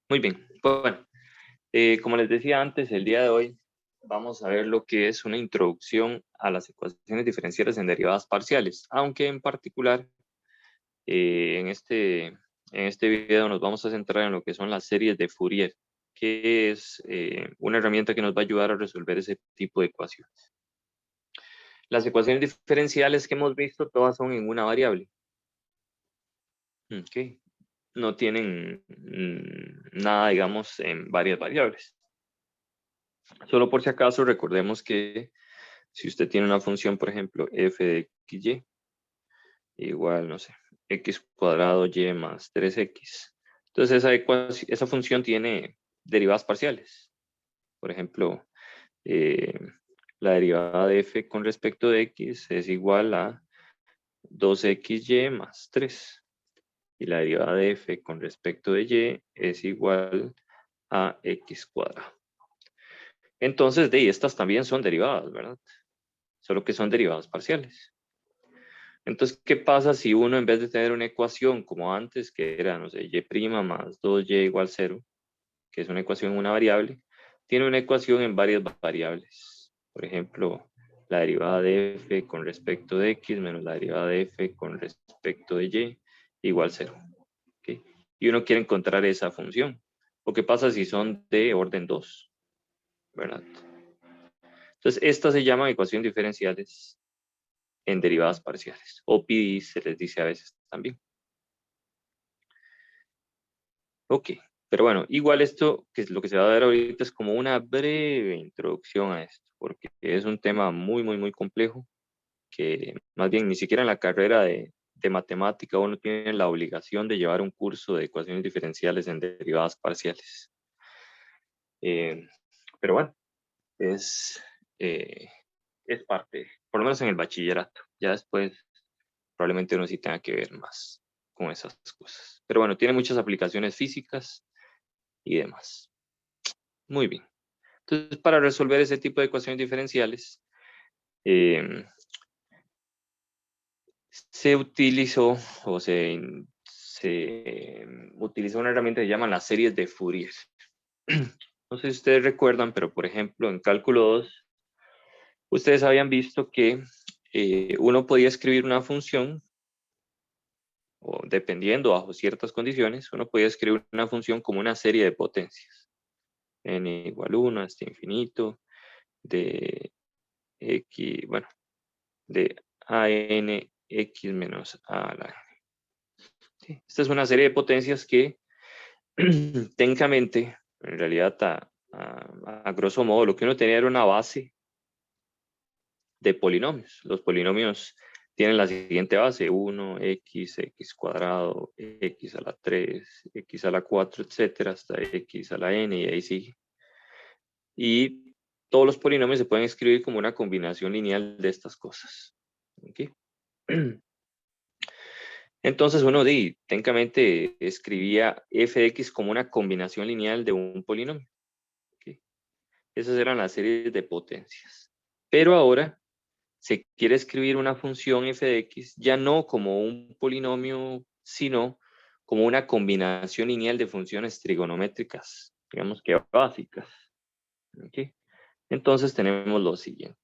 Muy bien. Bueno, como les decía antes, el día de hoy vamos a ver lo que es una introducción a las ecuaciones diferenciales en derivadas parciales, aunque en particular en este video nos vamos a centrar en lo que son las series de Fourier, que es una herramienta que nos va a ayudar a resolver ese tipo de ecuaciones. Las ecuaciones diferenciales que hemos visto todas son en una variable. Okay. No tienen nada, digamos, en varias variables. Solo por si acaso, recordemos que si usted tiene una función, por ejemplo, f de xy, igual, no sé, x cuadrado y más 3x. Entonces esa función tiene derivadas parciales. Por ejemplo, eh, la derivada de f con respecto de x es igual a 2xy más 3. Y la derivada de f con respecto de y es igual a x cuadrado. Entonces, estas también son derivadas, ¿verdad? Solo que son derivadas parciales. Entonces, ¿qué pasa si uno, en vez de tener una ecuación como antes, que era, no sé, y' más 2y igual 0, que es una ecuación en una variable, tiene una ecuación en varias variables? Por ejemplo, la derivada de f con respecto de x menos la derivada de f con respecto de y igual 0. ¿Okay? Y uno quiere encontrar esa función. ¿O qué pasa si son de orden 2? ¿Verdad? Entonces, estas se llaman ecuaciones diferenciales en derivadas parciales. O PDEs se les dice a veces también. Ok, pero bueno, igual esto, que es lo que se va a ver ahorita, es como una breve introducción a esto, porque es un tema muy, muy, muy complejo, que más bien ni siquiera en la carrera de matemática uno tiene la obligación de llevar un curso de ecuaciones diferenciales en derivadas parciales. Eh, pero bueno, es, eh, es parte, por lo menos en el bachillerato. Ya después probablemente uno sí tenga que ver más con esas cosas. Pero bueno, tiene muchas aplicaciones físicas y demás. Muy bien. Entonces, para resolver ese tipo de ecuaciones diferenciales, eh, se utilizó o se utilizó una herramienta que se llama las series de Fourier. No sé si ustedes recuerdan, pero por ejemplo, en cálculo 2, ustedes habían visto que uno podía escribir una función, o dependiendo bajo ciertas condiciones, uno podía escribir una función como una serie de potencias. N igual 1 hasta infinito, de x, bueno, de a n x menos a la n. ¿Sí? Esta es una serie de potencias que técnicamente, en realidad, a grosso modo, lo que uno tenía era una base de polinomios. Los polinomios tienen la siguiente base: 1, x cuadrado, x a la 3, x a la 4, etcétera, hasta x a la n, y ahí sigue. Y todos los polinomios se pueden escribir como una combinación lineal de estas cosas. ¿Okay? Entonces uno técnicamente escribía f de x como una combinación lineal de un polinomio. ¿Okay? Esas eran las series de potencias. Pero ahora se quiere escribir una función f de x ya no como un polinomio, sino como una combinación lineal de funciones trigonométricas, digamos que básicas. ¿Okay? Entonces tenemos lo siguiente.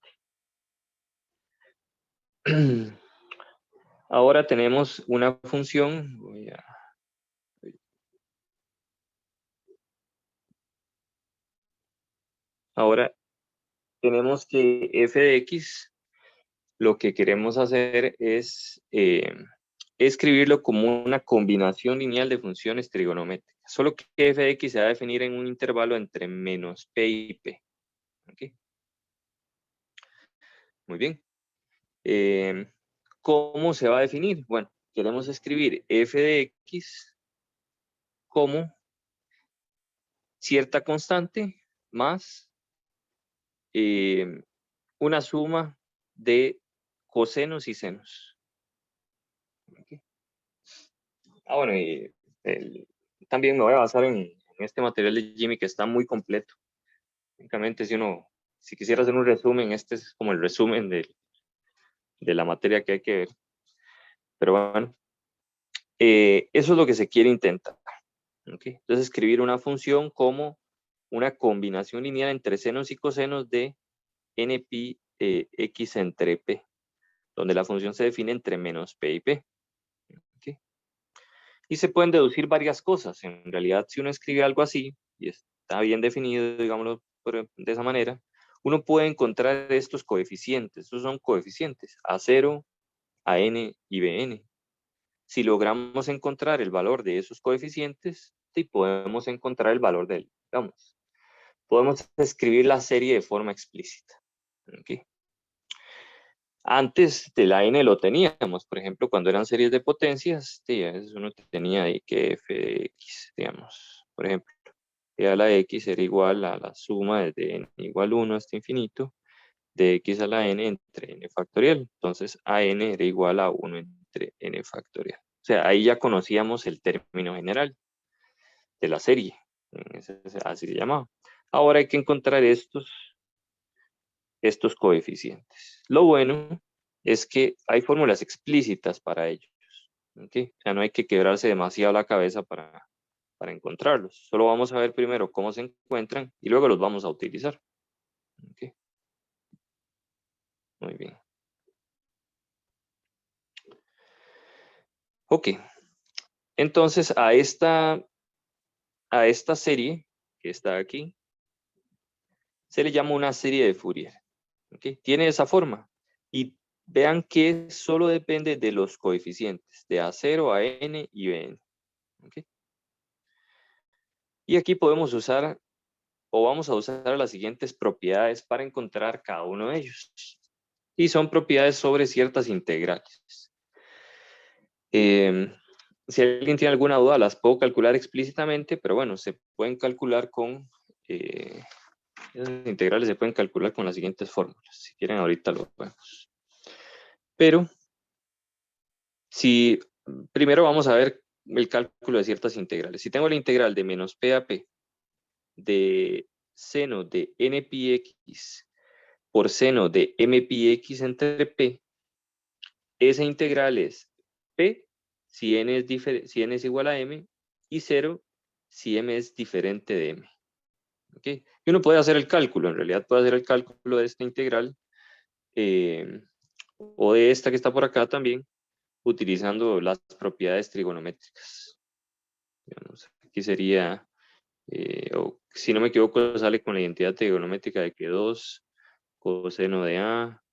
Ahora tenemos una función, ahora tenemos que f de x, lo que queremos hacer es escribirlo como una combinación lineal de funciones trigonométricas, solo que f de x se va a definir en un intervalo entre menos p y p. ¿Okay? Muy bien. ¿Cómo se va a definir? Bueno, queremos escribir f de x como cierta constante más una suma de cosenos y senos. ¿Okay? Bueno, y también me voy a basar en este material de Jimmy, que está muy completo. Únicamente, si quisiera hacer un resumen, este es como el resumen de la materia que hay que ver. Pero bueno, eso es lo que se quiere intentar. ¿Okay? Entonces, escribir una función como una combinación lineal entre senos y cosenos de npi x entre p, donde la función se define entre menos p y p. ¿Okay? Y se pueden deducir varias cosas. En realidad, si uno escribe algo así, y está bien definido, digámoslo de esa manera, uno puede encontrar estos coeficientes. Estos son coeficientes, A0, AN y BN. Si logramos encontrar el valor de esos coeficientes, sí podemos encontrar el valor del, digamos, podemos escribir la serie de forma explícita. ¿Okay? Antes de la n lo teníamos, por ejemplo, cuando eran series de potencias, sí, uno tenía ahí que f de x, digamos, por ejemplo, y a la x era igual a la suma desde n igual 1 hasta infinito, de x a la n entre n factorial. Entonces, a n era igual a 1 entre n factorial. O sea, ahí ya conocíamos el término general de la serie, así se llamaba. Ahora hay que encontrar estos coeficientes. Lo bueno es que hay fórmulas explícitas para ellos. ¿Okay? O sea, no hay que quebrarse demasiado la cabeza para encontrarlos. Solo vamos a ver primero cómo se encuentran y luego los vamos a utilizar. ¿Okay? Muy bien. Ok. Entonces, a esta serie que está aquí, se le llama una serie de Fourier. ¿Okay? Tiene esa forma. Y vean que solo depende de los coeficientes, de A0, AN y BN. ¿Okay? Y aquí podemos usar, o vamos a usar las siguientes propiedades para encontrar cada uno de ellos. Y son propiedades sobre ciertas integrales. Si alguien tiene alguna duda, las puedo calcular explícitamente, pero bueno, se pueden calcular con... esas integrales se pueden calcular con las siguientes fórmulas. Si quieren, ahorita lo vemos. Pero, si primero vamos a ver el cálculo de ciertas integrales. Si tengo la integral de menos p a p de seno de n pi x por seno de m pi x entre p, esa integral es p si n es igual a m y 0 si m es diferente de m. ¿Okay? Y uno puede hacer el cálculo, en realidad puede hacer el cálculo de esta integral o de esta que está por acá también, utilizando las propiedades trigonométricas. Digamos, aquí sería, o si no me equivoco, sale con la identidad trigonométrica de que 2 coseno de A,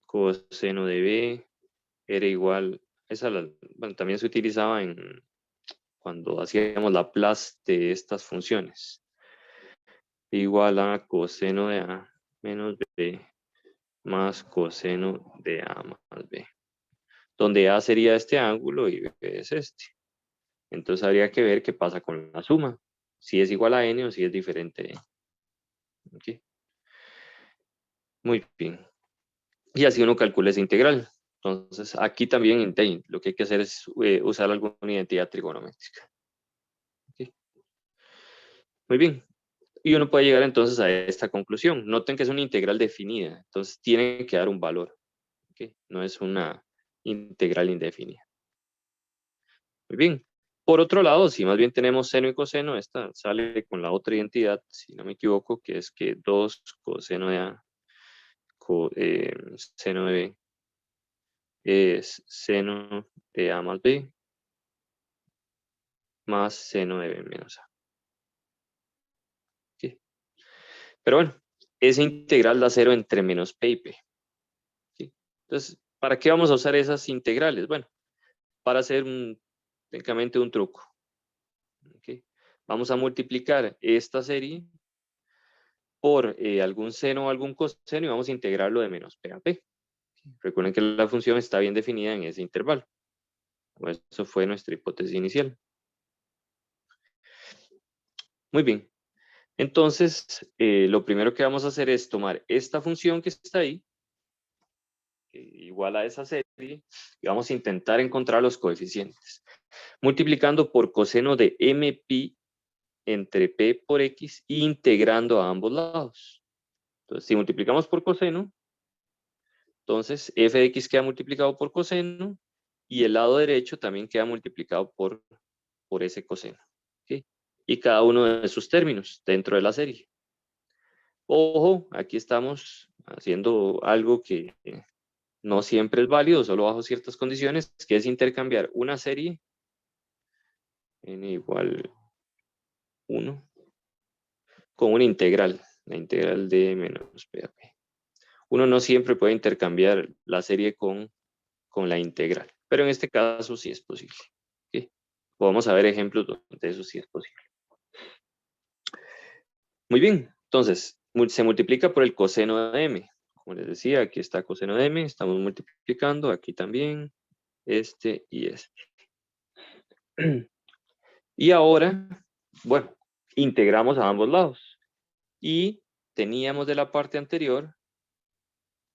coseno de B, era igual, bueno, también se utilizaba cuando hacíamos la Laplace de estas funciones. Igual a coseno de A menos B más coseno de A más B. Donde A sería este ángulo y B es este. Entonces habría que ver qué pasa con la suma. Si es igual a n o si es diferente. ¿Okay? Muy bien. Y así uno calcula esa integral. Entonces aquí también lo que hay que hacer es usar alguna identidad trigonométrica. ¿Okay? Muy bien. Y uno puede llegar entonces a esta conclusión. Noten que es una integral definida. Entonces tiene que dar un valor. ¿Okay? No es una integral indefinida. Muy bien. Por otro lado, si más bien tenemos seno y coseno, esta sale con la otra identidad, si no me equivoco, que es que 2 coseno de A, seno de B, es seno de A más B, más seno de B menos A. ¿Sí? Pero bueno, esa integral da 0 entre menos P y P. ¿Sí? Entonces, ¿para qué vamos a usar esas integrales? Bueno, para hacer técnicamente un truco. ¿Okay? Vamos a multiplicar esta serie por algún seno o algún coseno y vamos a integrarlo de menos P a P. Recuerden que la función está bien definida en ese intervalo. Eso fue nuestra hipótesis inicial. Muy bien. Entonces, lo primero que vamos a hacer es tomar esta función que está ahí, igual a esa serie, y vamos a intentar encontrar los coeficientes. Multiplicando por coseno de m pi entre p por x e integrando a ambos lados. Entonces, si multiplicamos por coseno, entonces f de x queda multiplicado por coseno y el lado derecho también queda multiplicado por por ese coseno. ¿Ok? Y cada uno de sus términos dentro de la serie. Ojo, aquí estamos haciendo algo que no siempre es válido, solo bajo ciertas condiciones, que es intercambiar una serie n igual 1 con una integral, la integral de menos p a p. Uno no siempre puede intercambiar la serie con la integral, pero en este caso sí es posible. ¿Sí? Vamos a ver ejemplos donde eso sí es posible. Muy bien, entonces se multiplica por el coseno de m. Como les decía, aquí está coseno de m, estamos multiplicando, aquí también, este y este. Y ahora, bueno, integramos a ambos lados. Y teníamos de la parte anterior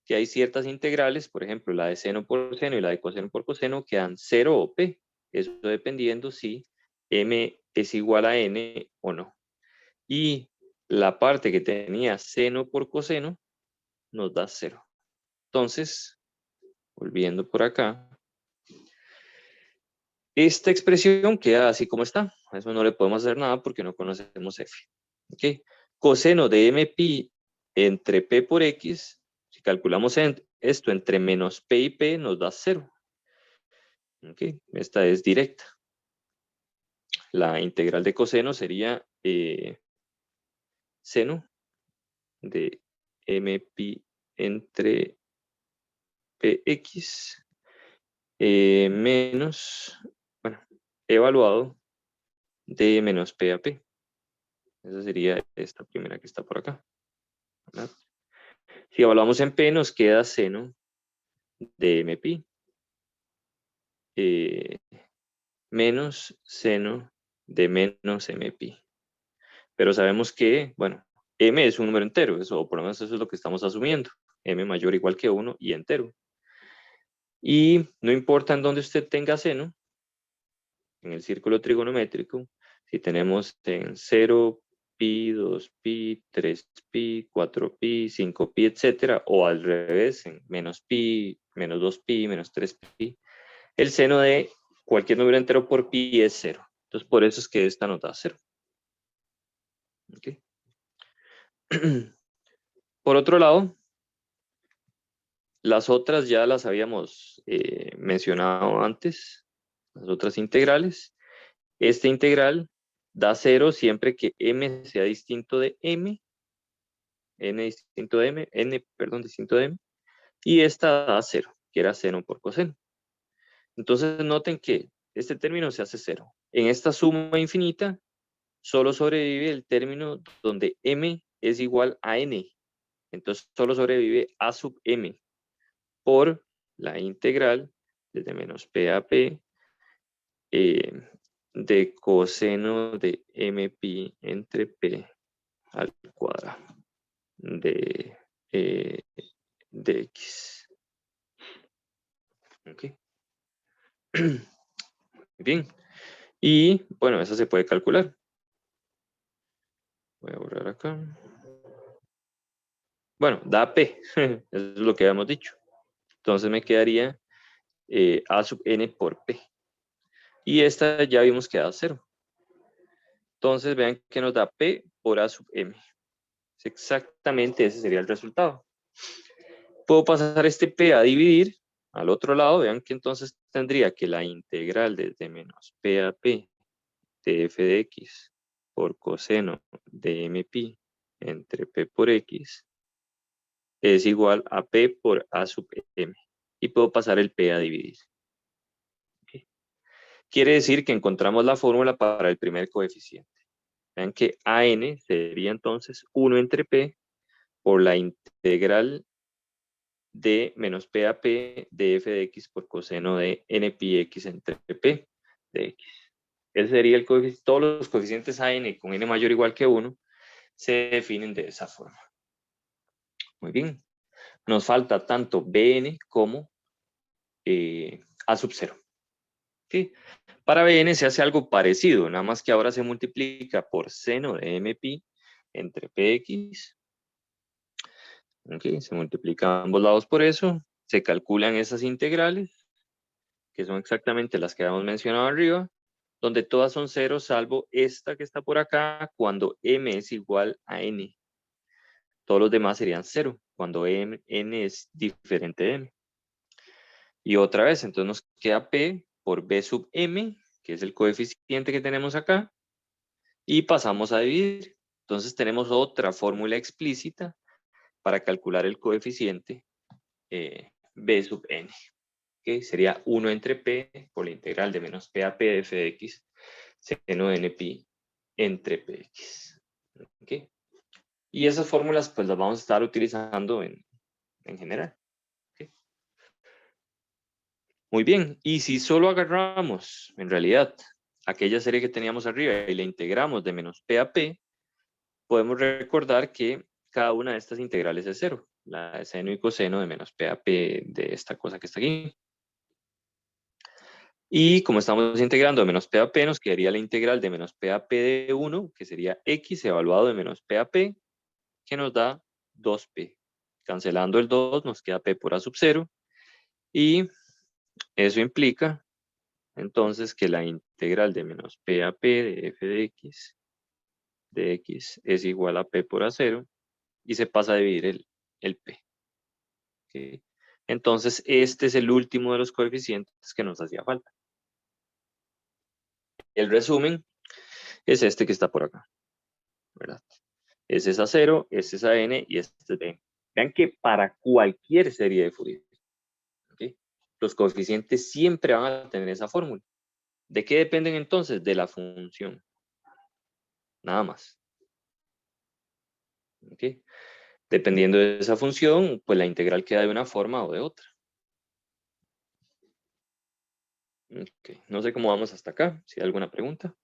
que hay ciertas integrales, por ejemplo, la de seno por seno y la de coseno por coseno, que dan 0 o p. Eso dependiendo si m es igual a n o no. Y la parte que tenía seno por coseno nos da 0. Entonces, volviendo por acá, esta expresión queda así como está. A eso no le podemos hacer nada porque no conocemos f. ¿Okay? Coseno de mpi entre p por x, si calculamos esto entre menos p y p, nos da 0. ¿Okay? Esta es directa. La integral de coseno sería seno de mpi entre px menos, bueno, evaluado de menos p a p. Esa sería esta primera que está por acá, ¿verdad? Si evaluamos en p, nos queda seno de mpi menos seno de menos mpi. Pero sabemos que, bueno, m es un número entero, eso, o por lo menos eso es lo que estamos asumiendo. M mayor o igual que 1 y entero. Y no importa en dónde usted tenga seno, en el círculo trigonométrico, si tenemos en 0, pi, 2pi, 3pi, 4pi, 5pi, etcétera, o al revés, en menos pi, menos 2pi, menos 3pi, el seno de cualquier número entero por pi es 0. Entonces, por eso es que esta nos da 0. ¿Okay? Por otro lado, las otras ya las habíamos mencionado antes, las otras integrales. Esta integral da 0 siempre que m sea distinto de m, n distinto de m, distinto de m, y esta da 0, que era seno por coseno. Entonces noten que este término se hace 0. En esta suma infinita solo sobrevive el término donde m es igual a n. Entonces solo sobrevive a sub m por la integral desde menos p a p de coseno de mpi entre p al cuadrado de x. ¿Ok? Bien. Y bueno, eso se puede calcular. Voy a borrar acá. Bueno, da p. Eso es lo que habíamos dicho. Entonces me quedaría a sub n por p. Y esta ya vimos que da 0. Entonces vean que nos da p por a sub m. Exactamente ese sería el resultado. Puedo pasar este p a dividir al otro lado. Vean que entonces tendría que la integral desde menos p a p de f de x por coseno de mpi entre p por x es igual a p por a sub m. Y puedo pasar el p a dividir. ¿Okay? Quiere decir que encontramos la fórmula para el primer coeficiente. Vean que an sería entonces 1 entre p por la integral de menos p a p de f de x por coseno de n pi x entre p de x. Ese sería el coeficiente. Todos los coeficientes an con n mayor o igual que 1 se definen de esa forma. Muy bien. Nos falta tanto bn como a sub 0. ¿Sí? Para bn se hace algo parecido, nada más que ahora se multiplica por seno de mpi entre px. ¿Okay? Se multiplican ambos lados por eso. Se calculan esas integrales, que son exactamente las que habíamos mencionado arriba. donde todas son ceros salvo esta que está por acá cuando m es igual a n. Todos los demás serían 0 cuando n es diferente de m. Y otra vez, entonces nos queda p por b sub m, que es el coeficiente que tenemos acá, y pasamos a dividir. Entonces tenemos otra fórmula explícita para calcular el coeficiente b sub n. ¿Okay? Sería 1 entre p por la integral de menos p a p de f de x seno de n pi entre px. ¿Okay? Y esas fórmulas pues las vamos a estar utilizando en general. ¿Okay? Muy bien, y si solo agarramos en realidad aquella serie que teníamos arriba y la integramos de menos p a p, podemos recordar que cada una de estas integrales es 0. La de seno y coseno de menos p a p de esta cosa que está aquí. Y como estamos integrando de menos p a p, nos quedaría la integral de menos p a p de 1, que sería x evaluado de menos p a p, que nos da 2p. Cancelando el 2 nos queda p por a sub 0. Y eso implica entonces que la integral de menos p a p de f de x es igual a p por a 0 y se pasa a dividir el p. ¿Okay? Entonces este es el último de los coeficientes que nos hacía falta. El resumen es este que está por acá, ¿verdad? Ese es a 0, este es a n y este es b. Vean que para cualquier serie de Fourier, ¿okay? Los coeficientes siempre van a tener esa fórmula. ¿De qué dependen entonces? De la función. Nada más. ¿Okay? Dependiendo de esa función, pues la integral queda de una forma o de otra. Okay. No sé cómo vamos hasta acá. Si hay alguna pregunta.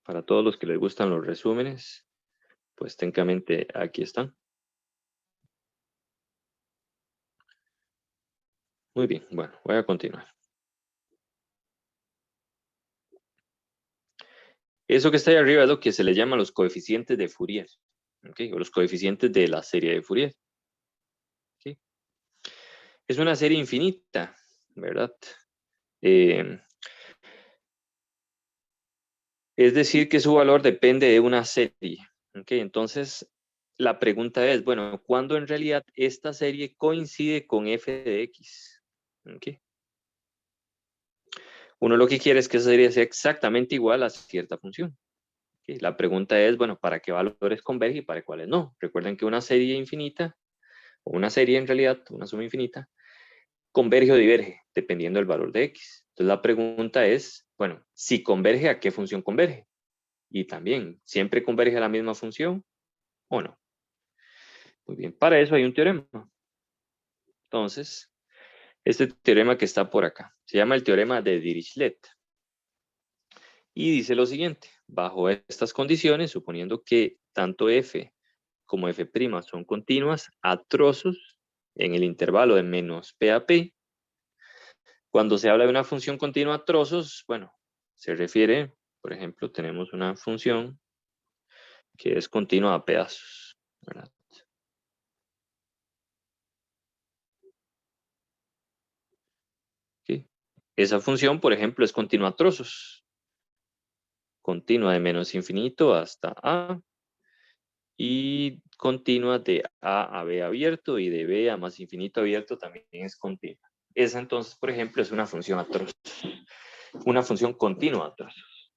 Para todos los que les gustan los resúmenes, pues técnicamente aquí están. Muy bien, bueno, voy a continuar. Eso que está ahí arriba es lo que se le llama los coeficientes de Fourier, ¿okay? O los coeficientes de la serie de Fourier. ¿Okay? Es una serie infinita, ¿verdad? Es decir, que su valor depende de una serie. ¿Okay? Entonces, la pregunta es, bueno, ¿cuándo en realidad esta serie coincide con f de x? ¿Okay? Uno lo que quiere es que esa serie sea exactamente igual a cierta función. ¿Okay? La pregunta es, bueno, ¿para qué valores converge y para cuáles no? Recuerden que una serie infinita, o una serie en realidad, una suma infinita, converge o diverge, dependiendo del valor de x. Entonces la pregunta es, bueno, si converge, ¿a qué función converge? Y también, ¿siempre converge a la misma función o no? Muy bien, para eso hay un teorema. Entonces, este teorema que está por acá, se llama el teorema de Dirichlet. Y dice lo siguiente, bajo estas condiciones, suponiendo que tanto f como f' son continuas a trozos en el intervalo de menos p a p, cuando se habla de una función continua a trozos, bueno, se refiere, por ejemplo, tenemos una función que es continua a pedazos, ¿verdad? ¿Sí? Esa función, por ejemplo, es continua a trozos, continua de menos infinito hasta a, y continua de a b abierto y de b a más infinito abierto también es continua. Esa entonces, por ejemplo, es una función a trozos, una función continua a trozos.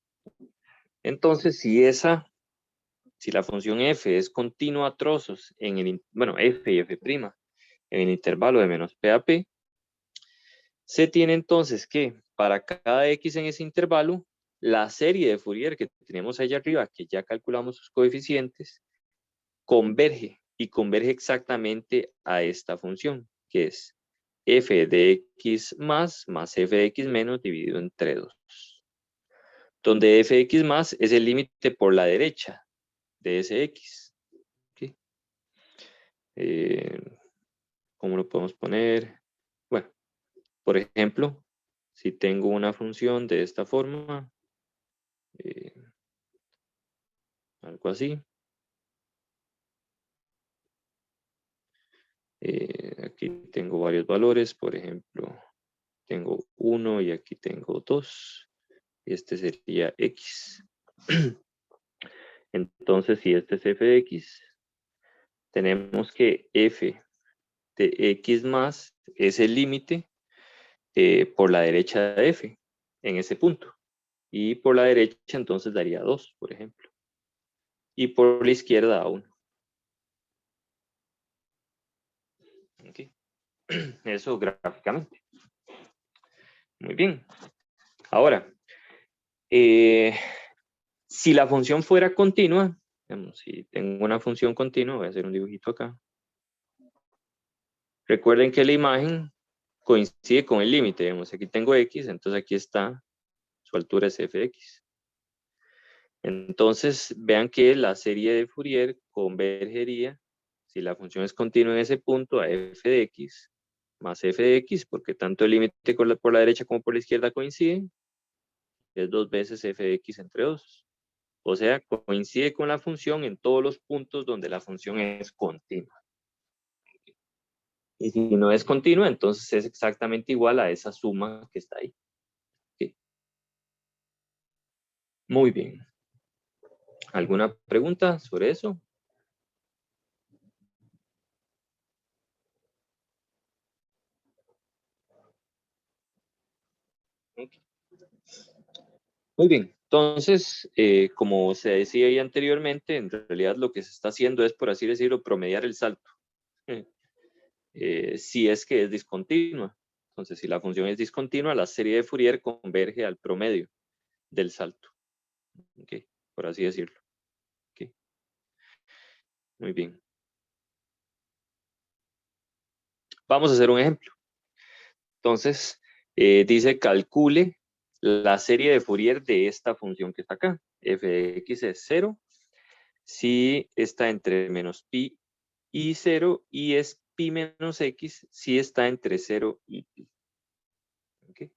Entonces, si la función f es continua a trozos en el, bueno, f y f' en el intervalo de menos p a p, se tiene entonces que para cada x en ese intervalo, la serie de Fourier que tenemos allá arriba, que ya calculamos sus coeficientes, converge y converge exactamente a esta función, que es f de x más f de x menos dividido entre 2. Donde f de x más es el límite por la derecha de ese x. ¿Okay? ¿Cómo lo podemos poner? Bueno, por ejemplo, si tengo una función de esta forma, algo así. Aquí tengo varios valores, por ejemplo, 1 y aquí tengo 2. Este sería X. Entonces, si este es f de X, tenemos que f de X más es el límite por la derecha de f en ese punto. Y por la derecha entonces daría 2, por ejemplo. Y por la izquierda a 1. Okay. Eso gráficamente. Muy bien. Ahora, si la función fuera continua, digamos, si tengo una función continua, voy a hacer un dibujito acá. Recuerden que la imagen coincide con el límite. Aquí tengo X, entonces aquí está, su altura es f de X. Entonces, vean que la serie de Fourier convergería, si la función es continua en ese punto, a f de X más f de X, porque tanto el límite por la derecha como por la izquierda coinciden, es 2 veces f de X entre 2. O sea, coincide con la función en todos los puntos donde la función es continua. Y si no es continua, entonces es exactamente igual a esa suma que está ahí. ¿Sí? Muy bien. ¿Alguna pregunta sobre eso? Okay. Muy bien. Entonces, como se decía ahí anteriormente, en realidad lo que se está haciendo es, por así decirlo, promediar el salto. Si es que es discontinua. Entonces, si la función es discontinua, la serie de Fourier converge al promedio del salto. Okay, por así decirlo. Okay. Muy bien. Vamos a hacer un ejemplo. Entonces, dice calcule la serie de Fourier de esta función que está acá. F de X es 0. Si está entre menos pi y 0, y es pi menos X si está entre 0 y pi. Okay.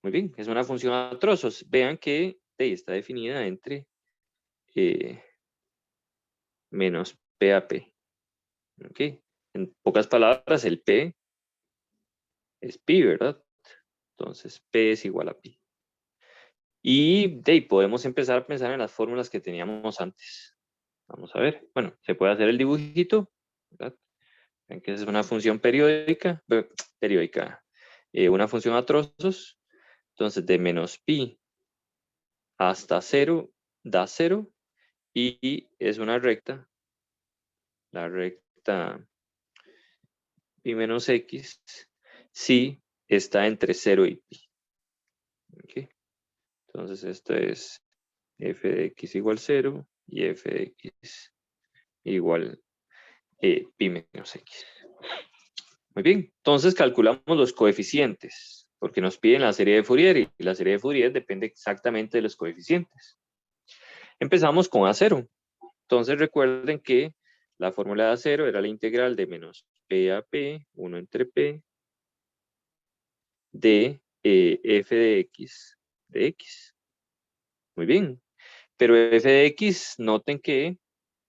Muy bien, es una función a trozos. Vean que está definida entre menos p a p. Okay. En pocas palabras, el p es pi, ¿verdad? Entonces, p es igual a pi. Y de ahí podemos empezar a pensar en las fórmulas que teníamos antes. Vamos a ver. Bueno, se puede hacer el dibujito, ¿verdad? Ven que es una función periódica, una función a trozos. Entonces, de menos pi hasta 0 da 0 y es una recta. La recta pi menos x si está entre 0 y pi. ¿Okay? Entonces, esto es f de x igual 0 y f de x igual pi menos x. Muy bien, entonces calculamos los coeficientes, porque nos piden la serie de Fourier y la serie de Fourier depende exactamente de los coeficientes. Empezamos con A0. Entonces recuerden que la fórmula de A0 era la integral de menos P a P, 1 entre P, de f de x de x. Muy bien, pero f de x, noten que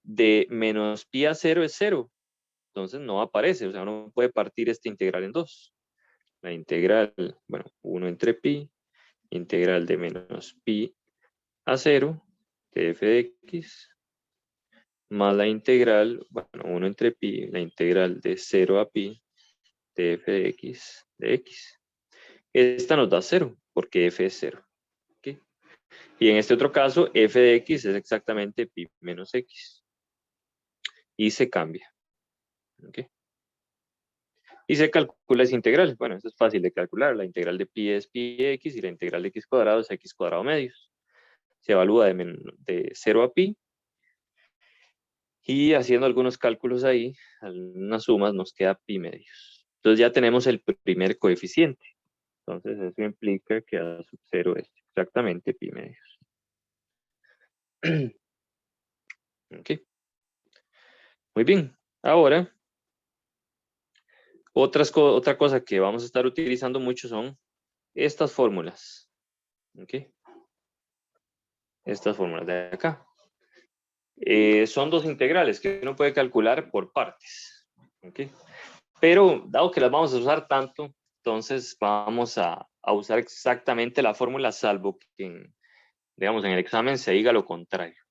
de menos pi a 0 es 0. Entonces no aparece, o sea, uno puede partir esta integral en dos. La integral, bueno, 1 entre pi, integral de menos pi a 0 de f de x, más la integral, bueno, 1 entre pi, la integral de 0 a pi de f de x de x. Esta nos da 0, porque f es 0. ¿Okay? Y en este otro caso, f de x es exactamente pi menos x. Y se cambia. ¿Okay? Y se calcula esa integral. Bueno, eso es fácil de calcular. La integral de pi es pi x y la integral de x cuadrado es x cuadrado medios. Se evalúa de 0 a pi. Y haciendo algunos cálculos ahí, algunas sumas, nos queda pi medios. Entonces ya tenemos el primer coeficiente. Entonces eso implica que a sub 0 es exactamente pi medios. Okay. Muy bien. Ahora, otra cosa que vamos a estar utilizando mucho son estas fórmulas. Okay. Estas fórmulas de acá. Son dos integrales que uno puede calcular por partes. ¿Okay? Pero dado que las vamos a usar tanto, entonces vamos a usar exactamente la fórmula, salvo que, digamos, en el examen se diga lo contrario.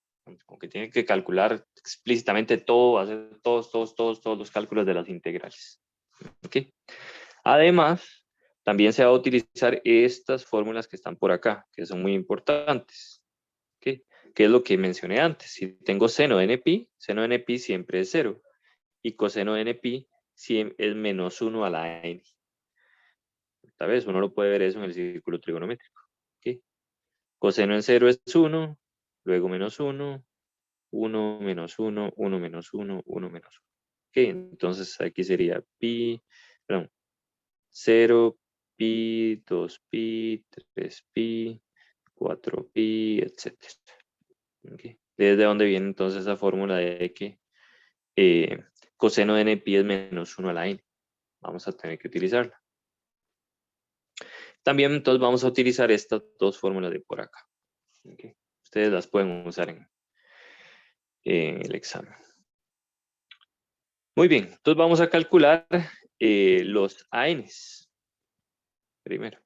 Como que tiene que calcular explícitamente todo, hacer todos los cálculos de las integrales. ¿Okay? Además, también se va a utilizar estas fórmulas que están por acá, que son muy importantes. ¿Okay? Que es lo que mencioné antes. Si tengo seno de npi siempre es 0. Y coseno de npi es menos 1 a la n. Tal vez uno lo puede ver eso en el círculo trigonométrico. ¿Okay? Coseno en 0 es 1, luego menos 1, 1 menos 1, 1 menos 1, 1 menos 1. ¿Okay? Entonces aquí sería pi, perdón, 0, pi, 2pi, 3pi, 4pi, etc. ¿Okay? ¿Desde dónde viene entonces esa fórmula de que coseno de npi es menos 1 a la n? Vamos a tener que utilizarla. También entonces vamos a utilizar estas dos fórmulas de por acá. ¿Okay? Ustedes las pueden usar en el examen. Muy bien, entonces vamos a calcular los ANs. Primero.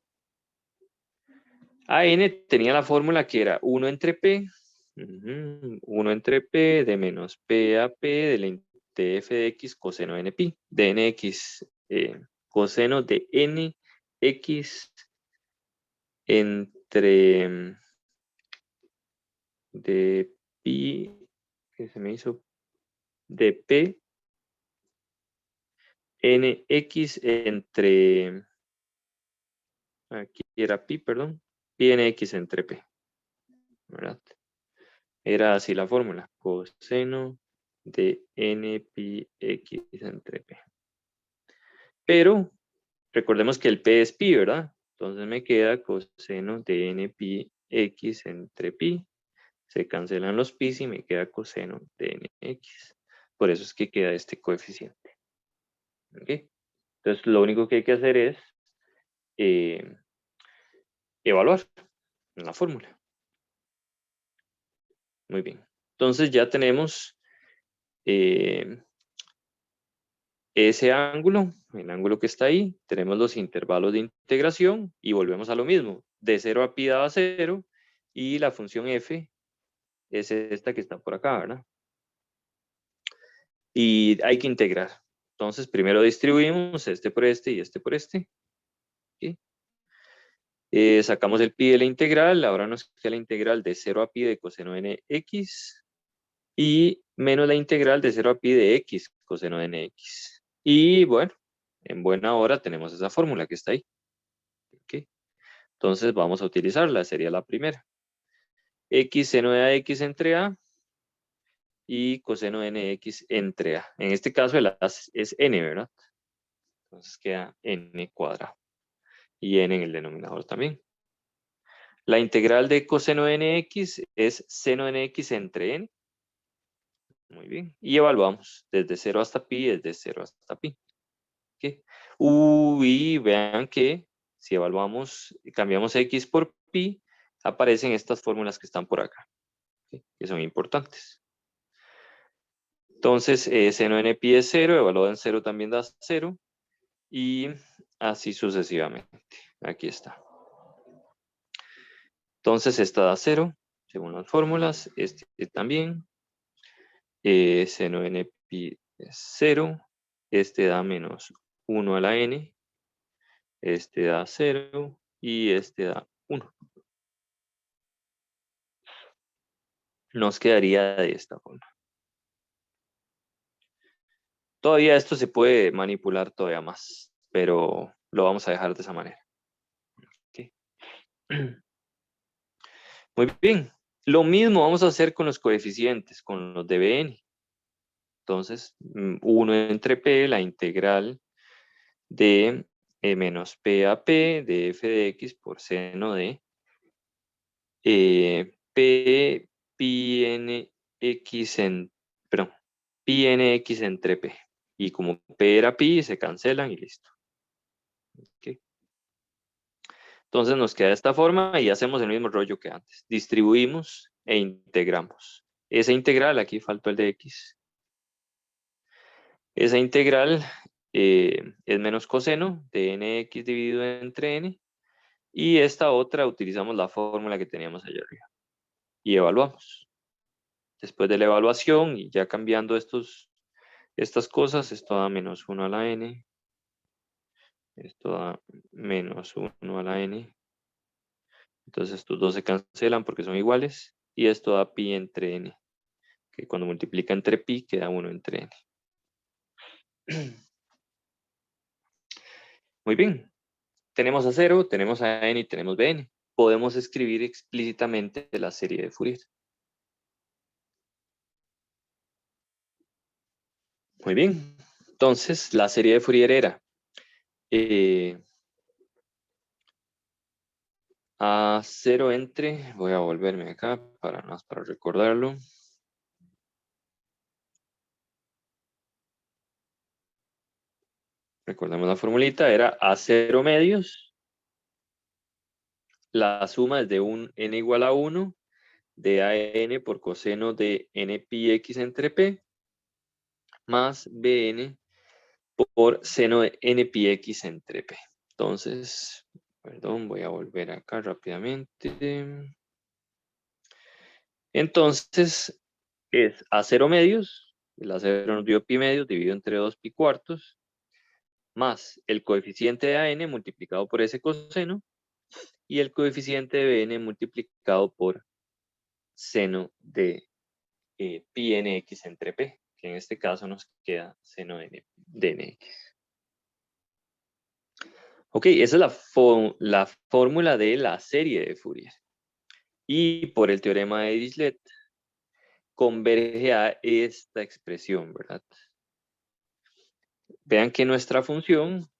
AN tenía la fórmula que era 1 entre P, 1 entre P de menos P a P de f de x coseno de npi, de nx coseno de nx entre de pi, que se me hizo, de P nx entre, aquí era pi, perdón, pi nx entre P, ¿verdad? Era así la fórmula, coseno de n pi x entre P. Pero recordemos que el P es pi, ¿verdad? Entonces me queda coseno de n pi x entre pi. Se cancelan los pi y me queda coseno de nx. Por eso es que queda este coeficiente. ¿Okay? Entonces lo único que hay que hacer es evaluar en la fórmula. Muy bien. Entonces ya tenemos ese ángulo, el ángulo que está ahí, tenemos los intervalos de integración y volvemos a lo mismo. De 0 a pi daba 0 y la función f es esta que está por acá, ¿verdad? Y hay que integrar. Entonces primero distribuimos este por este y este por este. ¿Sí? Sacamos el pi de la integral, ahora nos queda la integral de 0 a pi de coseno de nx y menos la integral de 0 a pi de x coseno de nx. Y bueno, en buena hora tenemos esa fórmula que está ahí. ¿Okay? Entonces vamos a utilizarla, sería la primera. X seno de AX entre A y coseno de NX entre A. En este caso el A es N, ¿verdad? Entonces queda N cuadrado. Y N en el denominador también. La integral de coseno de NX es seno de NX entre N. Muy bien. Y evaluamos desde 0 hasta pi, desde 0 hasta pi. ¿Okay? Y vean que si evaluamos, cambiamos X por pi, aparecen estas fórmulas que están por acá, ¿okay? Que son importantes. Entonces, seno de pi es 0, evaluado en 0 también da 0, y así sucesivamente. Aquí está. Entonces, esta da 0, según las fórmulas, este también. Seno de pi es 0, este da menos 1 a la n, este da 0, y este da 1. Nos quedaría de esta forma. Todavía esto se puede manipular todavía más, pero lo vamos a dejar de esa manera. Okay. Muy bien. Lo mismo vamos a hacer con los coeficientes, con los de Bn. Entonces, 1 entre p, la integral de menos p a p de f de x por seno de p pi n x perdón, pi n x entre p. Y como p era pi, se cancelan y listo. Okay. Entonces nos queda de esta forma y hacemos el mismo rollo que antes. Distribuimos e integramos. Esa integral, aquí faltó el de x. Esa integral es menos coseno de nx dividido entre n. Y esta otra utilizamos la fórmula que teníamos allá arriba. Y evaluamos. Después de la evaluación y ya cambiando estas cosas, esto da menos 1 a la n. Esto da menos 1 a la n. Entonces estos dos se cancelan porque son iguales. Y esto da pi entre n. Que cuando multiplica entre pi queda 1 entre n. Muy bien. Tenemos a 0, tenemos a n y tenemos bn. Podemos escribir explícitamente la serie de Fourier. Muy bien. Entonces, la serie de Fourier era a 0 entre, voy a volverme acá para recordarlo. Recordemos la formulita, era a 0 medios. La suma es de un n igual a 1 de a n por coseno de n pi x entre p más bn por seno de n pi x entre p. Entonces, perdón, voy a volver acá rápidamente. Entonces, es a 0 medios, el a 0 nos dio pi medios dividido entre 2 pi cuartos, más el coeficiente de an multiplicado por ese coseno, y el coeficiente de bn multiplicado por seno de pi nx entre p, que en este caso nos queda seno de nx. Ok, esa es la fórmula de la serie de Fourier. Y por el teorema de Dirichlet, converge a esta expresión, ¿verdad? Vean que nuestra función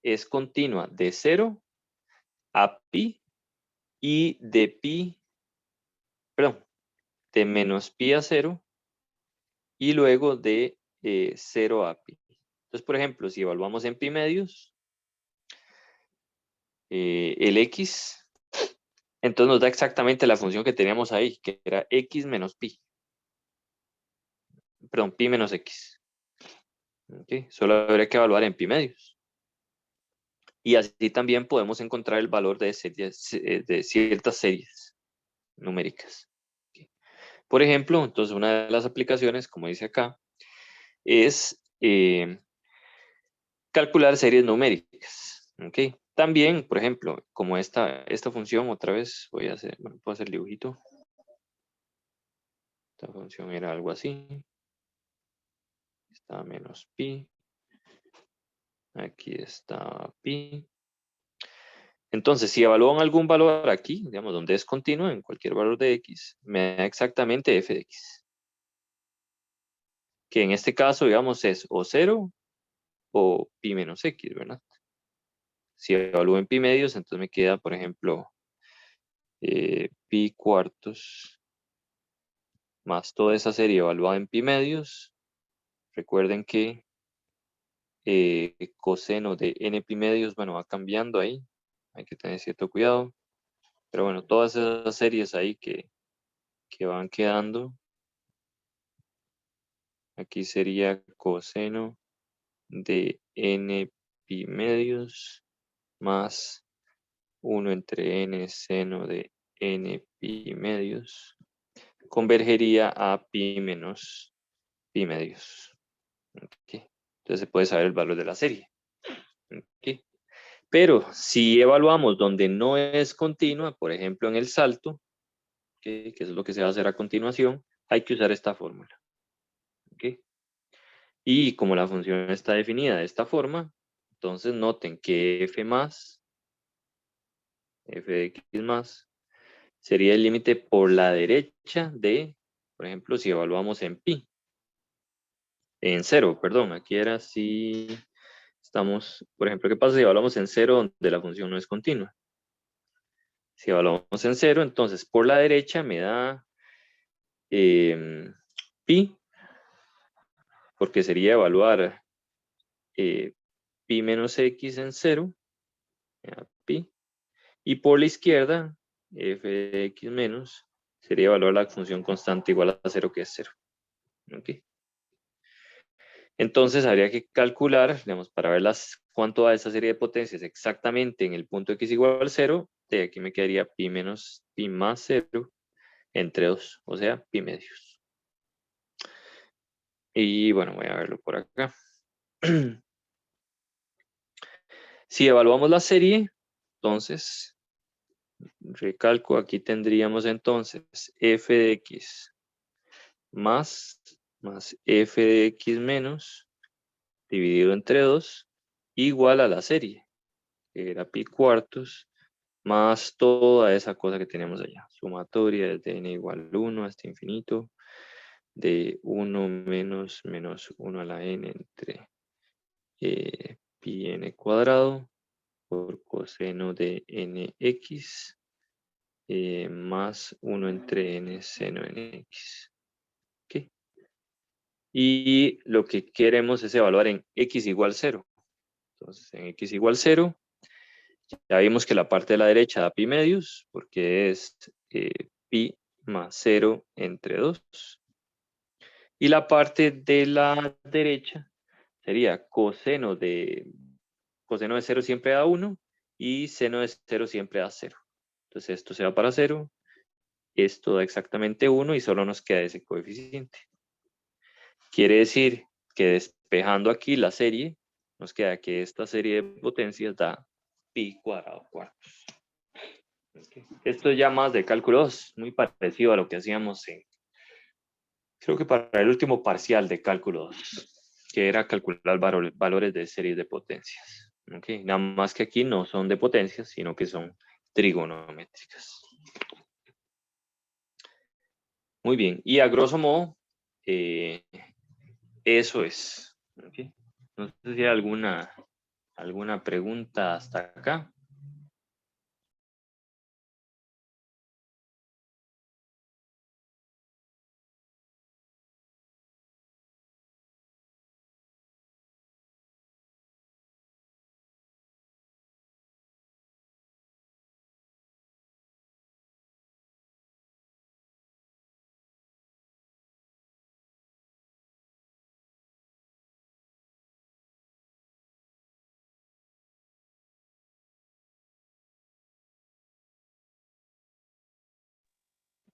es continua de 0 a pi y de pi, perdón, de menos pi a 0 y luego de 0 a pi. Entonces, por ejemplo, si evaluamos en pi medios, el x, entonces nos da exactamente la función que teníamos ahí, que era x menos pi. Perdón, pi menos x. Okay. Solo habría que evaluar en pi medios. Y así también podemos encontrar el valor de ciertas series numéricas. Okay. Por ejemplo, entonces una de las aplicaciones, como dice acá, es calcular series numéricas. ¿Okay? También, por ejemplo, como esta función, otra vez voy a hacer, bueno, puedo hacer el dibujito. Esta función era algo así. Está menos pi. Aquí está pi. Entonces, si evalúan algún valor aquí, digamos, donde es continuo, en cualquier valor de x, me da exactamente f de x. Que en este caso, digamos, es o 0 o pi menos x, ¿verdad? Si evalúo en pi medios, entonces me queda, por ejemplo, pi cuartos más toda esa serie evaluada en pi medios. Recuerden que coseno de n pi medios, bueno, va cambiando ahí. Hay que tener cierto cuidado. Pero bueno, todas esas series ahí que van quedando. Aquí sería coseno de n pi medios más 1 entre n seno de n pi medios. Convergería a pi menos pi medios. Okay. Entonces se puede saber el valor de la serie. Okay. Pero si evaluamos donde no es continua, por ejemplo en el salto, que es lo que se va a hacer a continuación, hay que usar esta fórmula. Okay. Y como la función está definida de esta forma, entonces noten que f de x más, sería el límite por la derecha de, por ejemplo, si evaluamos en pi. En 0, perdón, aquí era si estamos, por ejemplo, ¿qué pasa si evaluamos en 0 donde la función no es continua? Si evaluamos en 0, entonces por la derecha me da pi, porque sería evaluar pi menos x en 0, pi, y por la izquierda, f de x menos, sería evaluar la función constante igual a 0, que es 0. ¿Okay? Entonces habría que calcular, digamos, para ver cuánto da esa serie de potencias exactamente en el punto x igual 0, de aquí me quedaría pi menos pi más 0 entre 2, o sea, pi medios. Y bueno, voy a verlo por acá. Si evaluamos la serie, entonces, recalco, aquí tendríamos entonces f de x más f de x menos dividido entre 2 igual a la serie, que era pi cuartos, más toda esa cosa que tenemos allá. Sumatoria desde n igual 1 hasta infinito, de 1 menos 1 a la n entre pi n cuadrado por coseno de nx más 1 entre n seno nx. ¿Okay? Y lo que queremos es evaluar en x igual 0. Entonces, en x igual 0, ya vimos que la parte de la derecha da pi medios, porque es pi más 0 entre 2. Y la parte de la derecha sería coseno de 0 siempre da 1 y seno de 0 siempre da 0. Entonces esto se va para 0, esto da exactamente 1 y solo nos queda ese coeficiente. Quiere decir que despejando aquí la serie, nos queda que esta serie de potencias da pi cuadrado cuartos. Esto es ya más de cálculo 2, muy parecido a lo que hacíamos creo que para el último parcial de cálculo 2, que era calcular valores de series de potencias. ¿Okay? Nada más que aquí no son de potencias, sino que son trigonométricas. Muy bien, y a grosso modo, eso es. ¿Okay? No sé si hay alguna pregunta hasta acá.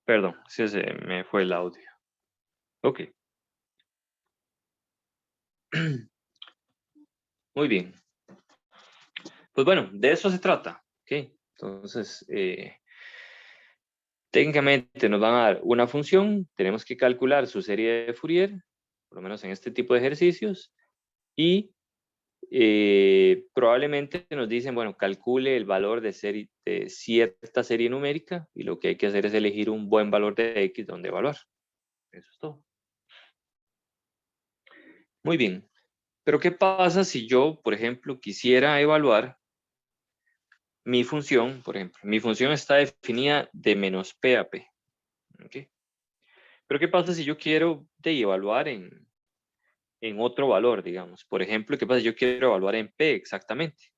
Perdón, si se me fue el audio. Ok. Muy bien. Pues bueno, de eso se trata. ¿Okay? Entonces, técnicamente nos van a dar una función, tenemos que calcular su serie de Fourier, por lo menos en este tipo de ejercicios, y probablemente nos dicen, bueno, calcule el valor de cierta serie numérica, y lo que hay que hacer es elegir un buen valor de X donde evaluar. Eso es todo. Muy bien. Pero ¿qué pasa si yo, por ejemplo, quisiera evaluar mi función? Por ejemplo, mi función está definida de menos P a P. ¿Okay? Pero ¿qué pasa si yo quiero evaluar en otro valor, digamos? Por ejemplo, ¿qué pasa si yo quiero evaluar en P exactamente?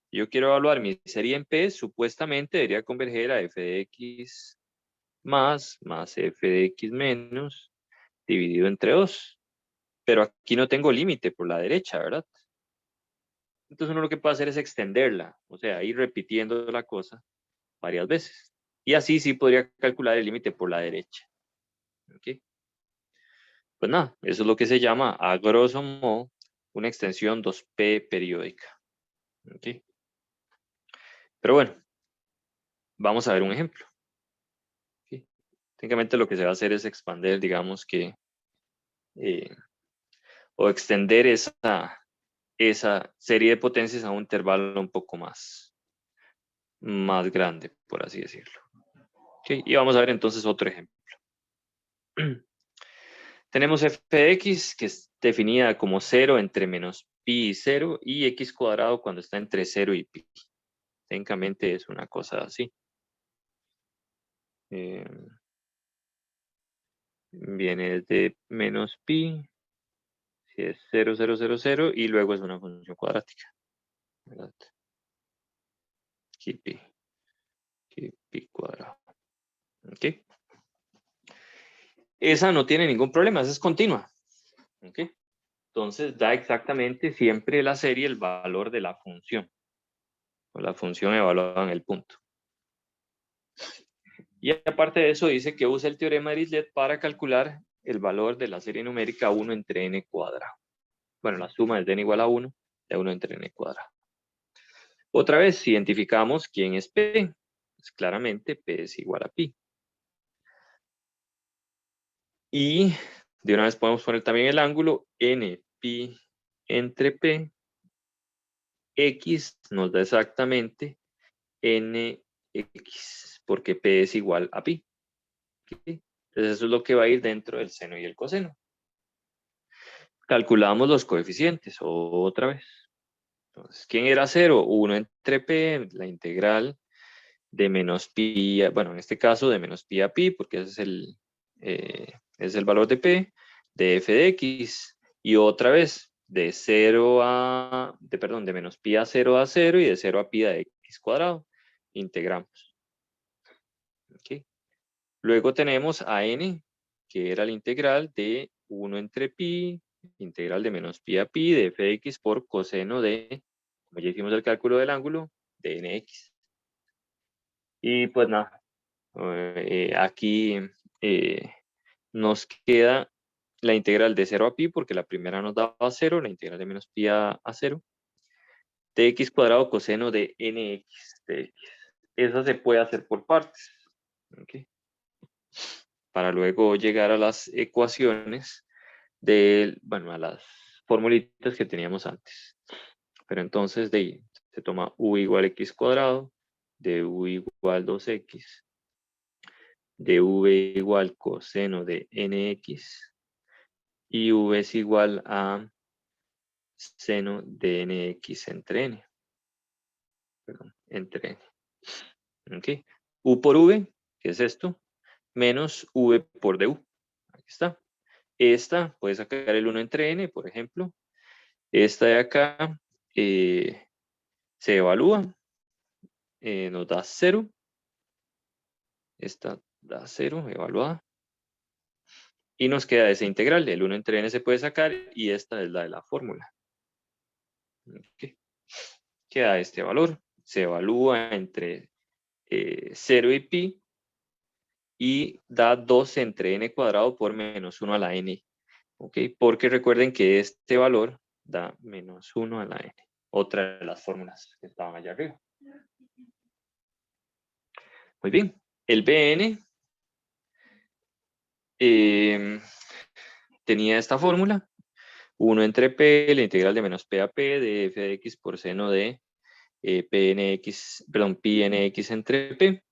Yo quiero evaluar mi serie en P, supuestamente debería converger a f de x más f de x menos dividido entre 2. Pero aquí no tengo límite por la derecha, ¿verdad? Entonces uno lo que puede hacer es extenderla, o sea, ir repitiendo la cosa varias veces. Y así sí podría calcular el límite por la derecha. ¿Okay? Pues nada, eso es lo que se llama, a grosso modo, una extensión 2P periódica. ¿Okay? Pero bueno, vamos a ver un ejemplo. ¿Okay? Técnicamente lo que se va a hacer es expander, digamos que, o extender esa serie de potencias a un intervalo un poco más grande, por así decirlo. ¿Okay? Y vamos a ver entonces otro ejemplo. Tenemos f de x, que es definida como 0 entre menos pi y 0, y x cuadrado cuando está entre 0 y pi. Técnicamente es una cosa así. Viene de menos pi, si es 0, 0, 0, 0, y luego es una función cuadrática. ¿Verdad? Aquí pi cuadrado. ¿Ok? Esa no tiene ningún problema, esa es continua. ¿Ok? Entonces da exactamente siempre la serie el valor de la función. O la función evaluada en el punto. Y aparte de eso dice que usa el teorema de Dirichlet para calcular el valor de la serie numérica 1 entre n cuadrado. Bueno, la suma de n igual a 1 de 1 entre n cuadrado. Otra vez, si identificamos quién es P, pues claramente P es igual a pi. Y de una vez podemos poner también el ángulo n pi entre P. X nos da exactamente nx, porque P es igual a pi. ¿Okay? Entonces eso es lo que va a ir dentro del seno y el coseno. Calculamos los coeficientes otra vez. Entonces, ¿quién era 0? 1 entre P, la integral de menos pi, bueno, en este caso de menos pi a pi, porque ese es el valor de P, de f de x, y otra vez de menos pi a 0 a 0 y de 0 a pi a x cuadrado. Integramos. ¿Okay? Luego tenemos a n, que era la integral de 1 entre pi, integral de menos pi a pi de f de x por coseno de, como ya hicimos el cálculo del ángulo, de nx. Y pues nada, aquí nos queda la integral de 0 a pi, porque la primera nos daba 0, la integral de menos pi a 0, de x cuadrado coseno de nx de x. Eso se puede hacer por partes. ¿Okay? Para luego llegar a las ecuaciones bueno, a las formulitas que teníamos antes. Pero entonces de ahí se toma u igual x cuadrado, de u igual 2x, de v igual coseno de nx, y v es igual a seno de nx entre n. Perdón, entre n. ¿Okay? U por v, que es esto, menos v por du. Aquí está. Esta, puede sacar el 1 entre n, por ejemplo. Esta de acá se evalúa, nos da 0. Esta da 0, evaluada. Y nos queda esa integral. El 1 entre n se puede sacar y esta es la de la fórmula. ¿Okay? Queda este valor. Se evalúa entre 0 y pi y da 2 entre n cuadrado por menos 1 a la n. ¿Okay? Porque recuerden que este valor da menos 1 a la n. Otra de las fórmulas que estaban allá arriba. Muy bien. El Bn tenía esta fórmula. 1 entre p, la integral de menos p a p de f de x por seno de pi nx entre p.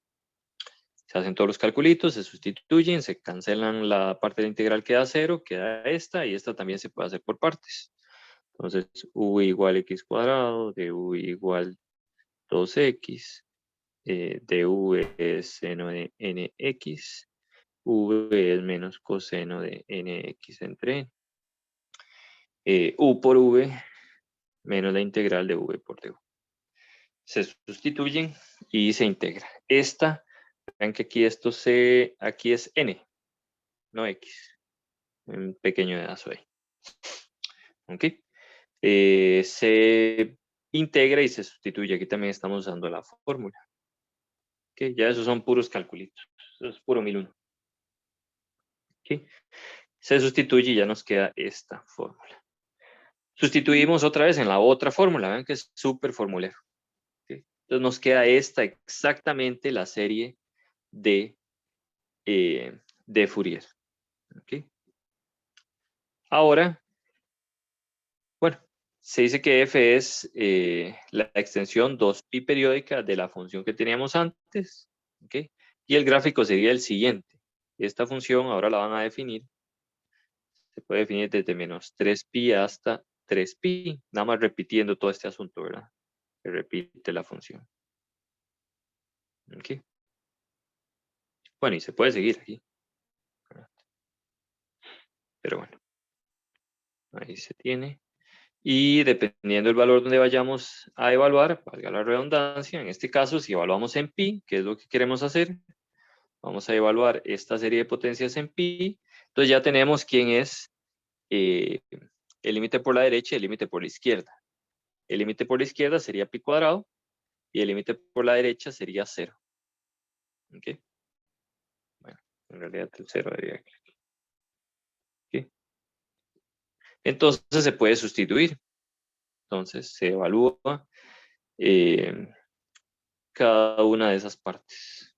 Se hacen todos los calculitos, se sustituyen, se cancelan la parte de la integral, queda 0, queda esta, y esta también se puede hacer por partes. Entonces, u igual x cuadrado, de u igual 2x, de v es seno de nx, v es menos coseno de nx entre n. U por v menos la integral de v por du. Se sustituyen y se integra. Esta, vean que aquí es n, no x. Un pequeño dedazo ahí. ¿Ok? Se integra y se sustituye. Aquí también estamos usando la fórmula. ¿Ok? Ya esos son puros calculitos. Eso es puro 1001. ¿Ok? Se sustituye y ya nos queda esta fórmula. Sustituimos otra vez en la otra fórmula. Vean que es súper formulero. ¿Okay? Entonces nos queda esta exactamente la serie de Fourier. ¿Okay? Ahora, bueno, se dice que f es la extensión 2pi periódica de la función que teníamos antes. ¿Okay? Y el gráfico sería el siguiente. Esta función ahora la van a definir. Se puede definir desde menos 3pi hasta 3pi, nada más repitiendo todo este asunto, ¿verdad? Se repite la función. ¿Okay? Bueno, y se puede seguir aquí. Pero bueno, ahí se tiene. Y dependiendo del valor donde vayamos a evaluar, valga la redundancia, en este caso, si evaluamos en pi, que es lo que queremos hacer, vamos a evaluar esta serie de potencias en pi. Entonces ya tenemos quién es el límite por la derecha y el límite por la izquierda. El límite por la izquierda sería pi cuadrado y el límite por la derecha sería 0. ¿Ok? Bueno, en realidad el 0 debería ir aquí. ¿Ok? Entonces se puede sustituir. Entonces se evalúa cada una de esas partes.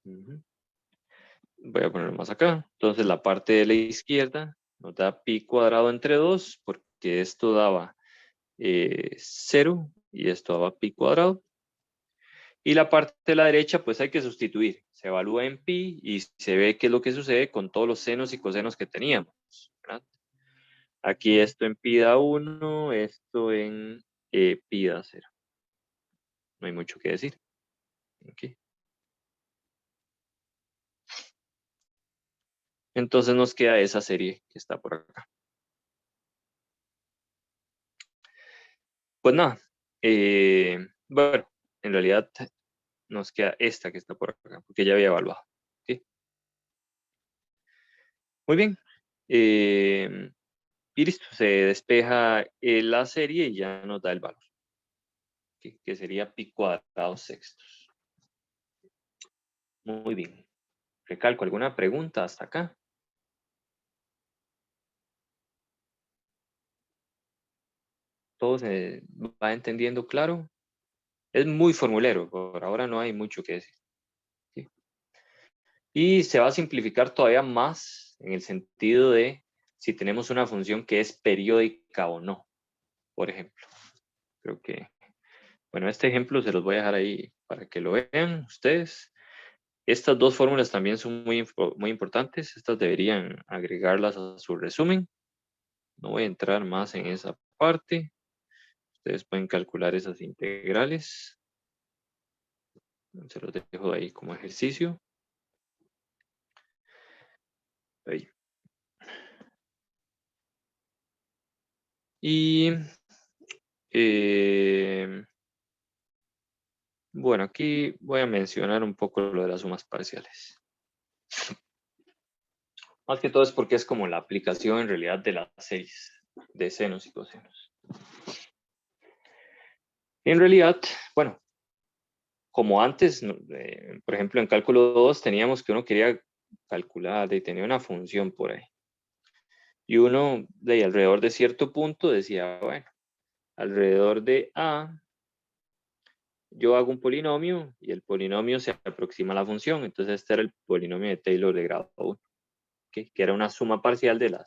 Voy a poner más acá. Entonces la parte de la izquierda nos da pi cuadrado entre 2, porque esto daba 0 y esto daba pi cuadrado. Y la parte de la derecha, pues hay que sustituir. Se evalúa en pi y se ve qué es lo que sucede con todos los senos y cosenos que teníamos, ¿verdad? Aquí esto en pi da 1, esto en pi da 0. No hay mucho que decir. Okay. Entonces nos queda esa serie que está por acá. Pues nada, bueno, en realidad nos queda esta que está por acá, porque ya había evaluado. ¿Okay? Muy bien. Y listo, se despeja la serie y ya nos da el valor, que sería pi cuadrado sextos. Muy bien. Recalco, ¿alguna pregunta hasta acá? ¿Todo se va entendiendo claro? Es muy formulero, por ahora no hay mucho que decir. ¿Sí? Y se va a simplificar todavía más en el sentido de si tenemos una función que es periódica o no, por ejemplo. Creo que, bueno, este ejemplo se los voy a dejar ahí para que lo vean ustedes. Estas dos fórmulas también son muy importantes. Estas deberían agregarlas a su resumen. No voy a entrar más en esa parte. Ustedes pueden calcular esas integrales. Se los dejo ahí como ejercicio. Ahí. Y bueno, aquí voy a mencionar un poco lo de las sumas parciales. Más que todo es porque es como la aplicación en realidad de las series de senos y cosenos. En realidad, bueno, como antes, por ejemplo, en cálculo 2 teníamos que uno quería calcular y tenía una función por ahí. Y uno de alrededor de cierto punto decía, bueno, alrededor de A, yo hago un polinomio y el polinomio se aproxima a la función. Entonces este era el polinomio de Taylor de grado 1, que era una suma parcial de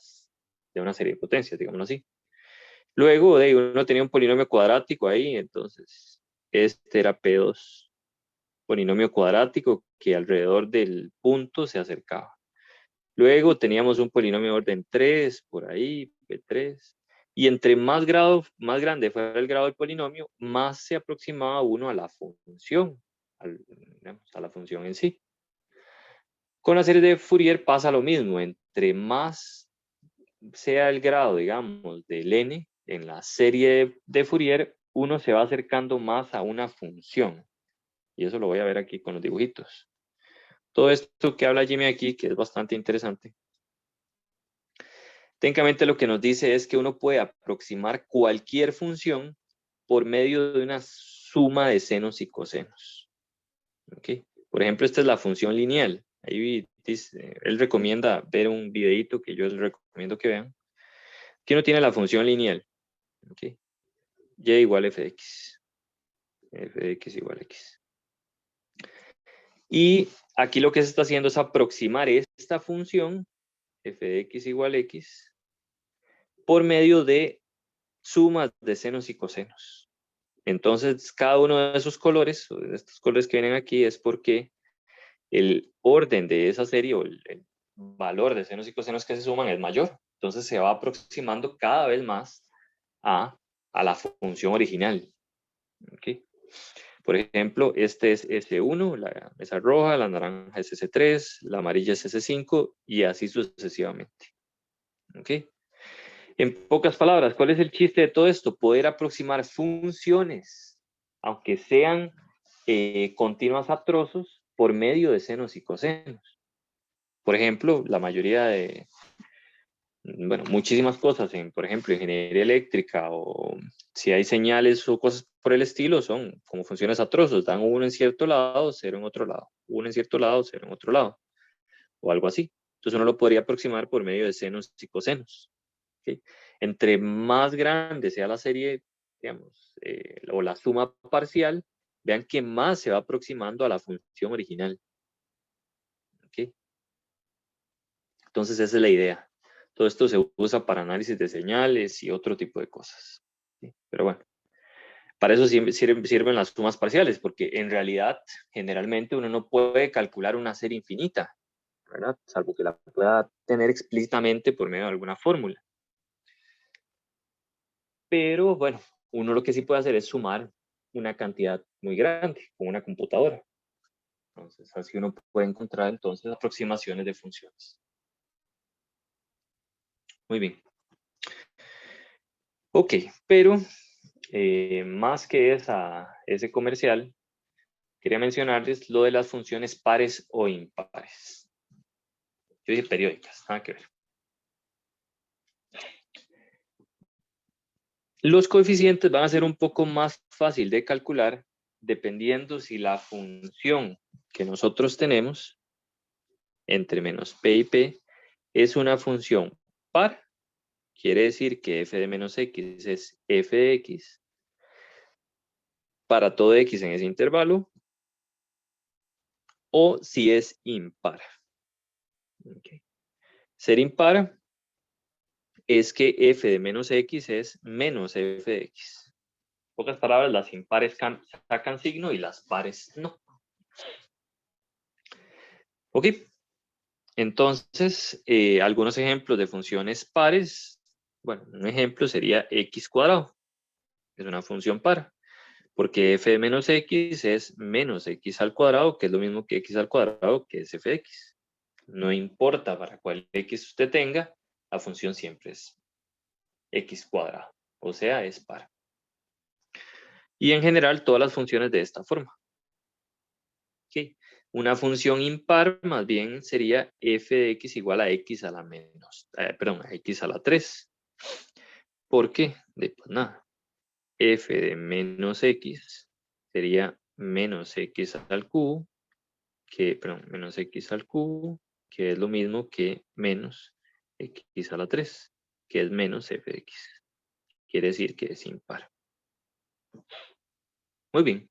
una serie de potencias, digámoslo así. Luego uno tenía un polinomio cuadrático ahí, entonces este era P2, polinomio cuadrático que alrededor del punto se acercaba. Luego teníamos un polinomio de orden 3 por ahí, P3, y entre más grande fuera el grado del polinomio, más se aproximaba uno a la función, a la función en sí. Con la serie de Fourier pasa lo mismo, entre más sea el grado, digamos, del n en la serie de Fourier, uno se va acercando más a una función. Y eso lo voy a ver aquí con los dibujitos. Todo esto que habla Jimmy aquí, que es bastante interesante, técnicamente lo que nos dice es que uno puede aproximar cualquier función por medio de una suma de senos y cosenos. ¿Okay? Por ejemplo, esta es la función lineal. Ahí dice, él recomienda ver un videito que yo les recomiendo que vean. Aquí uno tiene la función lineal. ¿Okay? Y igual f de x. F de x igual a x. Y aquí lo que se está haciendo es aproximar esta función, f de x igual a x, por medio de sumas de senos y cosenos. Entonces, cada uno de esos colores, de estos colores que vienen aquí, es porque el orden de esa serie o el valor de senos y cosenos que se suman es mayor. Entonces, se va aproximando cada vez más a la función original. ¿Okay? Por ejemplo, este es S1, esa roja, la naranja es S3, la amarilla es S5 y así sucesivamente. ¿Okay? En pocas palabras, ¿cuál es el chiste de todo esto? Poder aproximar funciones, aunque sean continuas a trozos, por medio de senos y cosenos. Por ejemplo, la mayoría de bueno, muchísimas cosas, por ejemplo, ingeniería eléctrica o si hay señales o cosas por el estilo, son como funciones a trozos, dan uno en cierto lado, cero en otro lado, uno en cierto lado, cero en otro lado, o algo así. Entonces uno lo podría aproximar por medio de senos y cosenos. ¿Sí? Entre más grande sea la serie, digamos, o la suma parcial, vean que más se va aproximando a la función original. ¿Okay? Entonces esa es la idea. Todo esto se usa para análisis de señales y otro tipo de cosas. ¿Sí? Pero bueno, para eso sirven las sumas parciales, porque en realidad, generalmente uno no puede calcular una serie infinita, ¿verdad? Salvo que la pueda tener explícitamente por medio de alguna fórmula. Pero bueno, uno lo que sí puede hacer es sumar una cantidad muy grande con una computadora. Entonces, así uno puede encontrar entonces aproximaciones de funciones. Muy bien. Ok, pero más que ese comercial, quería mencionarles lo de las funciones pares o impares. Yo dije periódicas, nada que ver. Los coeficientes van a ser un poco más fácil de calcular dependiendo si la función que nosotros tenemos entre menos p y p es una función par, quiere decir que f de menos x es f de x para todo x en ese intervalo, o si es impar. Okay. Ser impar es que f de menos x es menos f de x. En pocas palabras, las impares sacan signo y las pares no. Ok, entonces, algunos ejemplos de funciones pares. Bueno, un ejemplo sería x cuadrado. Es una función par. Porque f de menos x es menos x al cuadrado, que es lo mismo que x al cuadrado, que es f de x. No importa para cuál x usted tenga, la función siempre es x cuadrado. O sea, es par. Y en general, todas las funciones de esta forma. ¿Okay? Una función impar más bien sería f de x igual a x a la a x a la 3. ¿Por qué? Pues nada, f de menos x sería menos x al cubo, menos x al cubo, que es lo mismo que menos x a la 3, que es menos f de x. Quiere decir que es impar. Muy bien,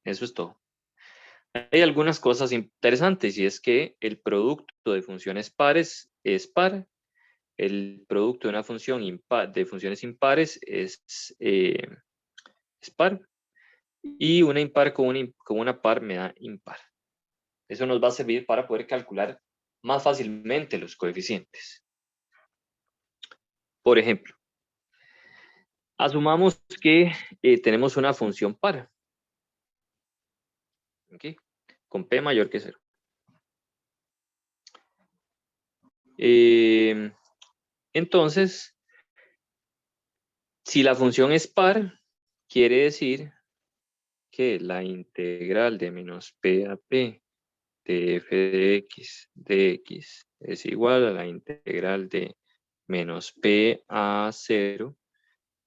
eso es todo. Hay algunas cosas interesantes y es que el producto de funciones pares es par, el producto de una función de funciones impares es par y una impar con una par me da impar. Eso nos va a servir para poder calcular más fácilmente los coeficientes. Por ejemplo, asumamos que tenemos una función par, ¿okay? Con p mayor que 0. Entonces, si la función es par, quiere decir que la integral de menos p a p de f de x es igual a la integral de menos p a 0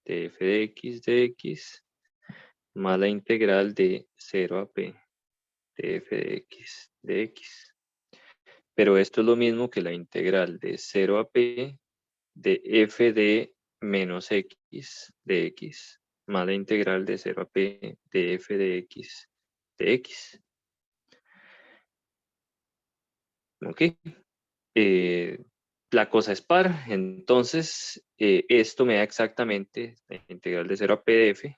de f de x más la integral de 0 a p de f de x. Pero esto es lo mismo que la integral de 0 a p de f de menos x de x más la integral de 0 a p de f de x de x. ¿Ok? La cosa es par, entonces esto me da exactamente la integral de 0 a p de f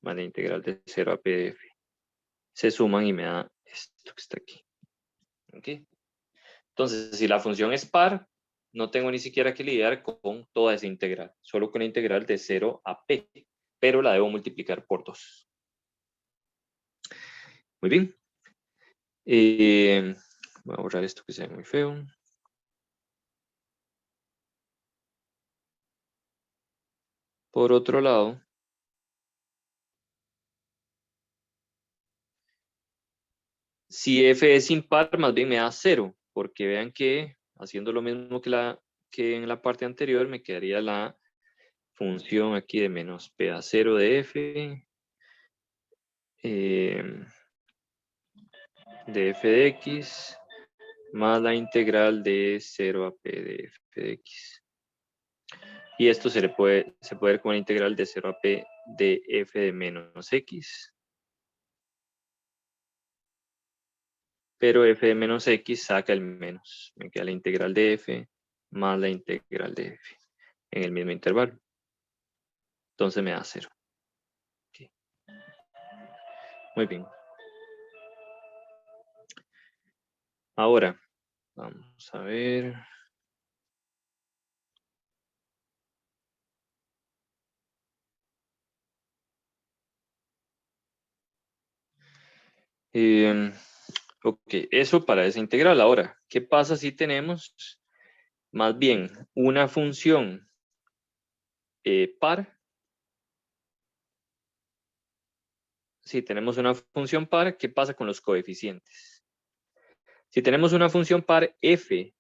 más la integral de 0 a p de f. Se suman y me da esto que está aquí. ¿Ok? Entonces, si la función es par, no tengo ni siquiera que lidiar con toda esa integral, solo con la integral de 0 a p, pero la debo multiplicar por 2. Muy bien. Voy a borrar esto que se ve muy feo. Por otro lado, si f es impar, más bien me da 0, porque vean que haciendo lo mismo que la que en la parte anterior me quedaría la función aquí de menos p a 0 de f de x más la integral de 0 a p de f de x. Y esto se puede ver como la integral de 0 a p de f de menos x. Pero f de menos x saca el menos. Me queda la integral de f más la integral de f en el mismo intervalo. Entonces me da 0. Okay. Muy bien. Ahora, vamos a ver. Ok, eso para esa integral. Ahora, ¿qué pasa si tenemos más bien una función par? Si tenemos una función par, ¿qué pasa con los coeficientes? Si tenemos una función par, f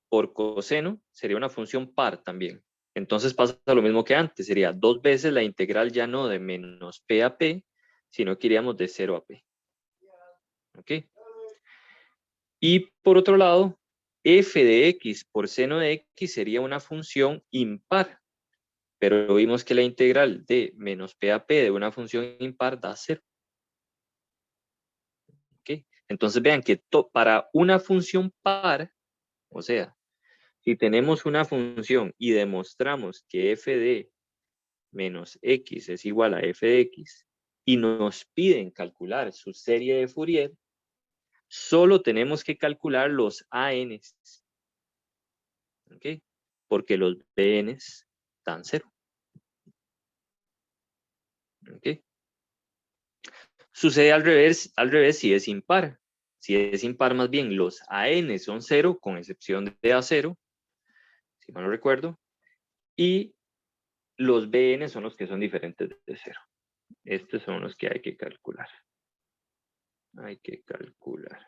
por coseno sería una función par también. Entonces pasa lo mismo que antes, sería 2 veces la integral ya no de menos p a p, sino que iríamos de 0 a p. ¿Ok? Y por otro lado, f de x por seno de x sería una función impar, pero vimos que la integral de menos p a p de una función impar da 0. ¿Ok? Entonces vean que para una función par, o sea, si tenemos una función y demostramos que f de menos x es igual a f de x y nos piden calcular su serie de Fourier, solo tenemos que calcular los ANs, ¿ok? Porque los BNs dan 0, ¿ok? Sucede al revés si es impar. Si es impar, más bien los AN son 0, con excepción de A0, si mal no recuerdo, y los BN son los que son diferentes de 0. Estos son los que hay que calcular. Hay que calcular.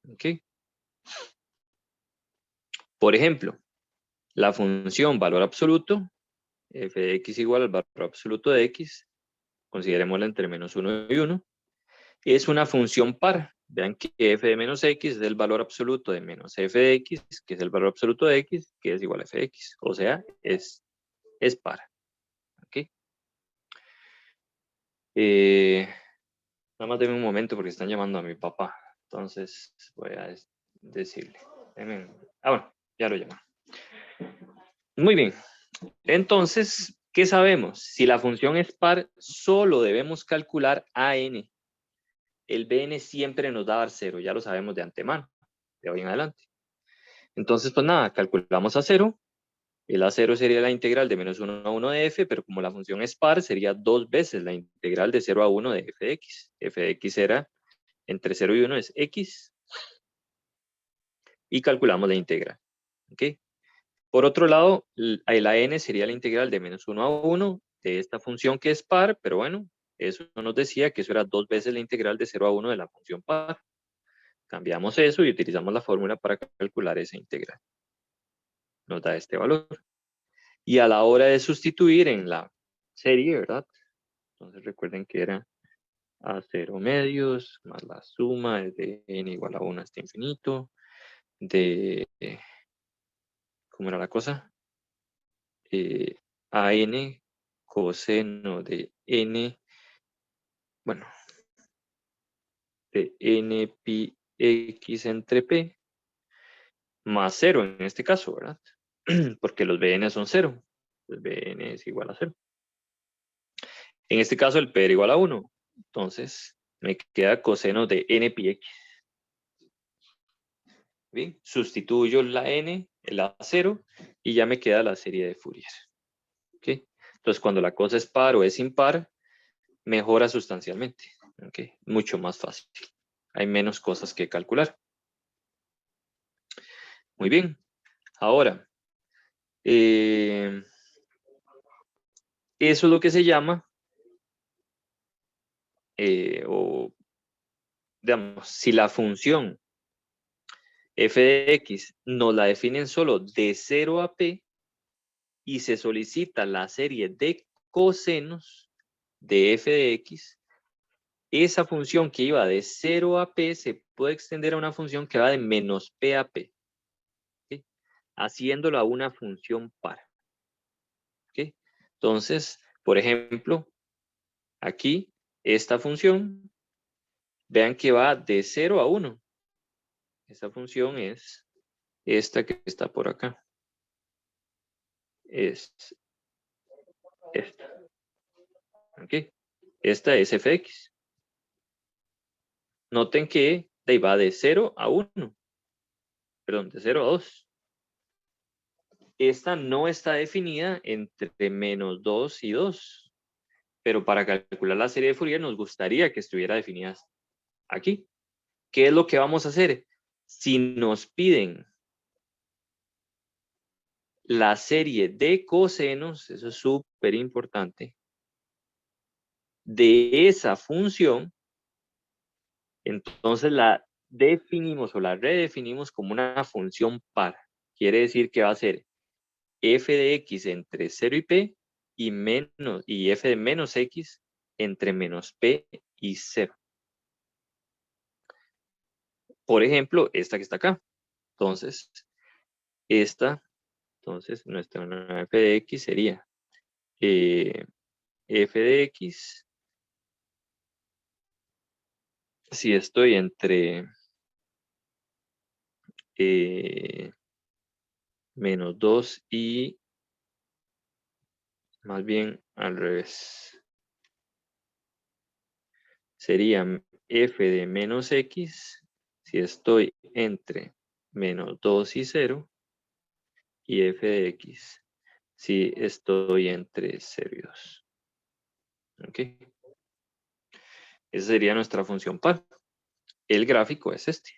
¿Ok? Por ejemplo, la función valor absoluto, f de x igual al valor absoluto de x, considerémosla entre menos 1 y 1, es una función par. Vean que f de menos x es el valor absoluto de menos f de x, que es el valor absoluto de x, que es igual a f de x. O sea, es par. ¿Ok? Nada más denme un momento porque están llamando a mi papá. Entonces voy a decirle. Bueno, ya lo llamo. Muy bien. Entonces, ¿qué sabemos? Si la función es par, solo debemos calcular AN. El BN siempre nos da 0, ya lo sabemos de antemano, de hoy en adelante. Entonces, pues nada, calculamos A0. El A0 sería la integral de menos 1 a 1 de f, pero como la función es par, sería 2 veces la integral de 0 a 1 de f de x. F de x era entre 0 y 1 es x. Y calculamos la integral. ¿Ok? Por otro lado, la n sería la integral de menos 1 a 1 de esta función que es par, pero bueno, eso nos decía que eso era 2 veces la integral de 0 a 1 de la función par. Cambiamos eso y utilizamos la fórmula para calcular esa integral. Nos da este valor. Y a la hora de sustituir en la serie, ¿verdad? Entonces recuerden que era a 0 medios más la suma de n igual a 1 hasta infinito de, ¿cómo era la cosa? A n coseno de n, bueno, de n pi x entre p, más 0 en este caso, ¿verdad? Porque los bn son 0. El bn es igual a 0. En este caso el p era igual a 1. Entonces me queda coseno de n pi x. Bien, sustituyo la n, el a0, y ya me queda la serie de Fourier. ¿Okay? Entonces cuando la cosa es par o es impar, mejora sustancialmente. ¿Okay? Mucho más fácil. Hay menos cosas que calcular. Muy bien. Ahora, eso es lo que se llama, o digamos, si la función f de x nos la definen solo de 0 a p y se solicita la serie de cosenos de f de x, esa función que iba de 0 a p se puede extender a una función que va de menos p a p, ¿sí? Haciéndolo a una función par. ¿Sí? Entonces, por ejemplo, aquí, esta función, vean que va de 0 a 1. Esta función es esta que está por acá. Es esta. ¿Ok? Esta es fx. Noten que va de 0 a 1. Perdón, de 0 a 2. Esta no está definida entre menos 2 y 2. Pero para calcular la serie de Fourier nos gustaría que estuviera definida aquí. ¿Qué es lo que vamos a hacer? Si nos piden la serie de cosenos, eso es súper importante, de esa función, entonces la definimos o la redefinimos como una función par. Quiere decir que va a ser f de x entre 0 y p y f de menos x entre menos p y 0. Por ejemplo, esta que está acá. Entonces, nuestra f de x sería f de x, si estoy entre menos 2 y más bien al revés. Sería f de menos x si estoy entre menos 2 y 0 y f de x si estoy entre 0 y 2. ¿Ok? Esa sería nuestra función par. El gráfico es este.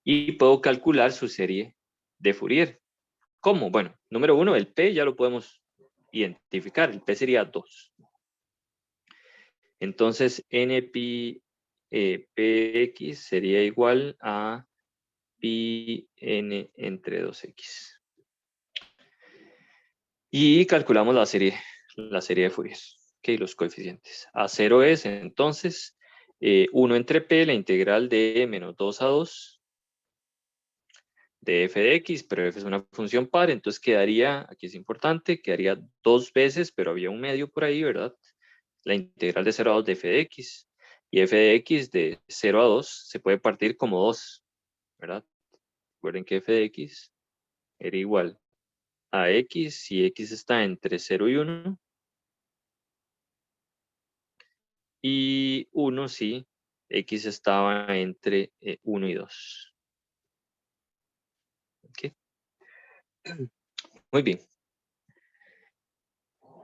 Y puedo calcular su serie de Fourier. ¿Cómo? Bueno, número 1, el P ya lo podemos identificar. El P sería 2. Entonces, NPX sería igual a pi n entre 2x. Y calculamos la serie de Fourier. Ok, los coeficientes. A0 es entonces 1 entre p, la integral de menos 2 a 2 de f de x, pero f es una función par, entonces quedaría, aquí es importante, quedaría 2 veces, pero había un medio por ahí, ¿verdad? La integral de 0 a 2 de f de x. Y f de x de 0 a 2 se puede partir como 2, ¿verdad? Recuerden que f de x era igual a x si x está entre 0 y 1. Y 1 si x estaba entre 1 y 2. ¿Okay? Muy bien.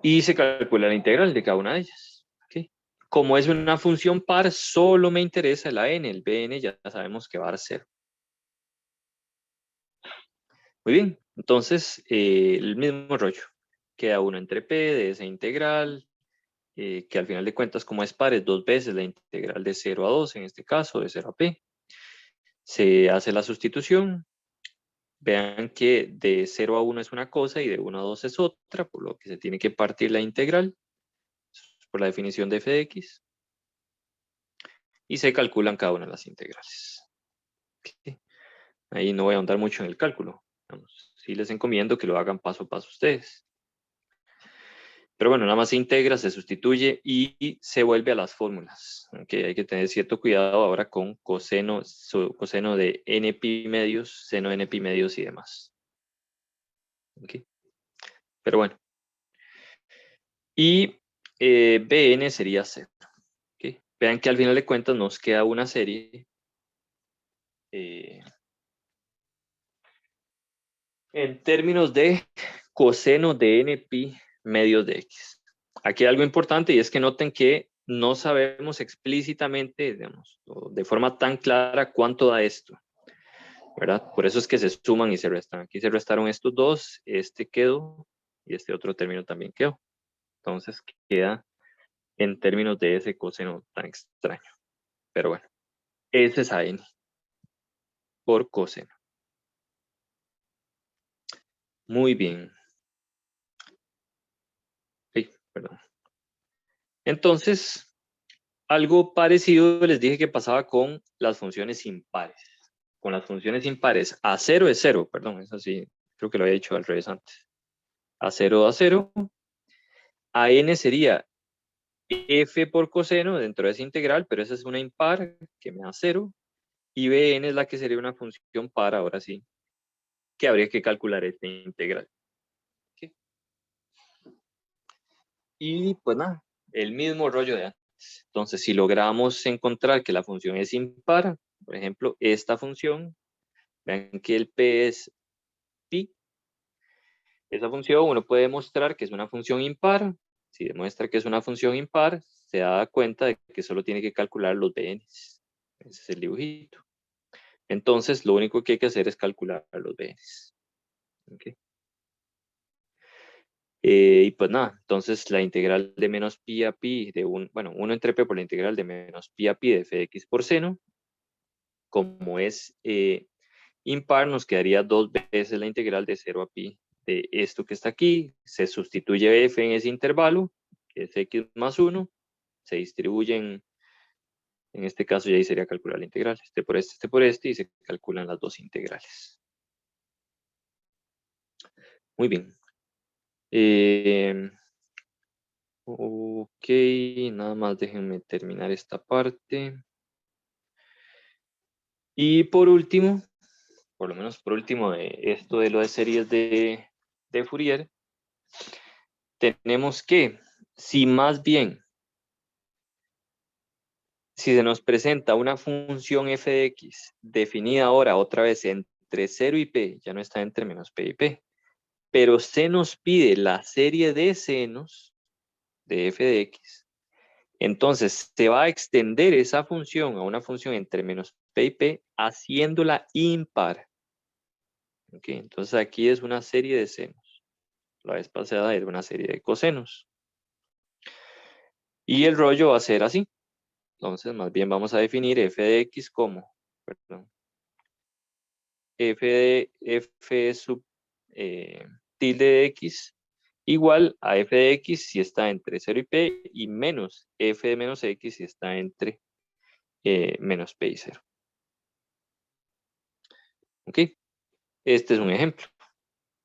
Y se calcula la integral de cada una de ellas. ¿Okay? Como es una función par, solo me interesa la n, el bn ya sabemos que va a dar 0. Muy bien, entonces el mismo rollo. Queda 1 entre p de esa integral, que al final de cuentas, como es par, es 2 veces la integral de 0 a 2, en este caso, de 0 a p. Se hace la sustitución. Vean que de 0 a 1 es una cosa y de 1 a 2 es otra, por lo que se tiene que partir la integral por la definición de f de x. Y se calculan cada una de las integrales. ¿Okay? Ahí no voy a ahondar mucho en el cálculo. Vamos, sí les encomiendo que lo hagan paso a paso ustedes. Pero bueno, nada más se integra, se sustituye y se vuelve a las fórmulas. ¿Okay? Hay que tener cierto cuidado ahora con coseno de npi medios, seno de npi medios y demás. ¿Okay? Pero bueno. Y bn sería 0. ¿Okay? Vean que al final de cuentas nos queda una serie en términos de coseno de npi medios de x. Aquí hay algo importante y es que noten que no sabemos explícitamente, digamos, de forma tan clara cuánto da esto, ¿verdad? Por eso es que se suman y se restan. Aquí se restaron estos dos, este quedó y este otro término también quedó. Entonces queda en términos de ese coseno tan extraño. Pero bueno, ese es a n. por coseno. Muy bien. Ay, perdón. Entonces, algo parecido les dije que pasaba con las funciones impares. Con las funciones impares, A0 es 0, perdón, es así, creo que lo había dicho al revés antes. A0 da 0, AN sería f por coseno dentro de esa integral, pero esa es una impar que me da 0, y Bn es la que sería una función par, ahora sí, que habría que calcular esta integral. ¿Okay? Y pues nada, el mismo rollo de antes. Entonces, si logramos encontrar que la función es impar, por ejemplo, esta función, vean que el p es pi, esa función uno puede demostrar que es una función impar. Si demuestra que es una función impar, se da cuenta de que solo tiene que calcular los bn's. Ese es el dibujito. Entonces, lo único que hay que hacer es calcular los bn's. ¿Okay? Y pues nada, entonces la integral de menos pi a pi de 1 entre p por la integral de menos pi a pi de f de x por seno, como es impar, nos quedaría 2 veces la integral de 0 a pi de esto que está aquí. Se sustituye f en ese intervalo, que es x más 1, se distribuyen, en este caso ya ahí sería calcular la integral, este por este, y se calculan las dos integrales. Muy bien. Ok, nada más déjenme terminar esta parte. Y por último, por lo menos por último de esto de lo de series de Fourier, tenemos que, si más bien, si se nos presenta una función f de x definida ahora otra vez entre 0 y p, ya no está entre menos p y p, pero se nos pide la serie de senos de f de x, entonces se va a extender esa función a una función entre menos p y p haciéndola impar. Okay, entonces aquí es una serie de senos. La vez pasada era una serie de cosenos. Y el rollo va a ser así. Entonces, más bien vamos a definir f de x como, perdón, f sub tilde de x igual a f de x si está entre 0 y p, y menos f de menos x si está entre menos p y 0. ¿Ok? Este es un ejemplo.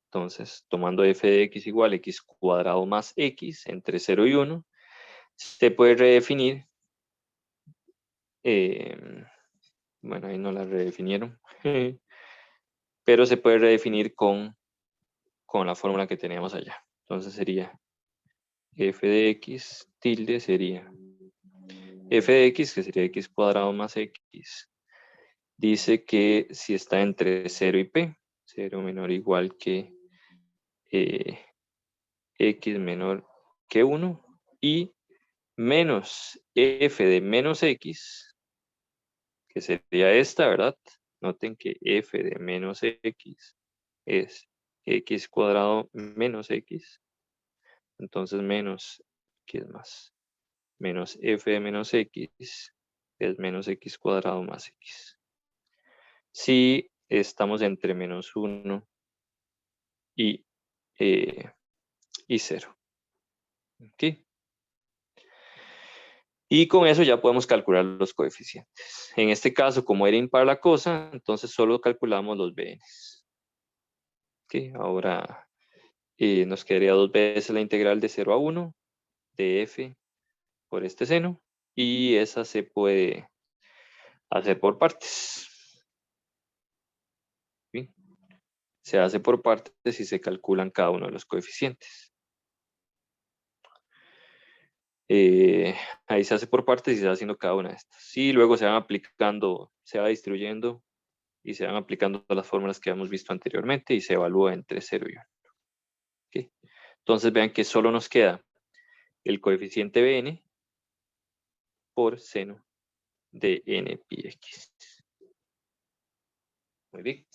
Entonces, tomando f de x igual a x cuadrado más x entre 0 y 1, se puede redefinir. Bueno, ahí no la redefinieron. Pero se puede redefinir con la fórmula que teníamos allá. Entonces sería f de x tilde sería f de x, que sería x cuadrado más x. Dice que si está entre 0 y p, 0 menor o igual que x menor que 1, y menos f de menos x, que sería esta, ¿verdad? Noten que f de menos x es x cuadrado menos x. Entonces menos, ¿qué es más? Menos f de menos x es menos x cuadrado más x. Si estamos entre menos 1 y 0. ¿Okay? Y con eso ya podemos calcular los coeficientes. En este caso, como era impar la cosa, entonces solo calculamos los bn's. ¿Okay? Ahora nos quedaría 2 veces la integral de 0 a 1 de f por este seno, y esa se puede hacer por partes. ¿Sí? Se hace por partes y se calculan cada uno de los coeficientes. Ahí se hace por partes y se va haciendo cada una de estas. Y luego se van aplicando, se va distribuyendo y se van aplicando las fórmulas que hemos visto anteriormente y se evalúa entre 0 y 1. ¿Okay? Entonces vean que solo nos queda el coeficiente Bn por seno de n pi x. Muy bien.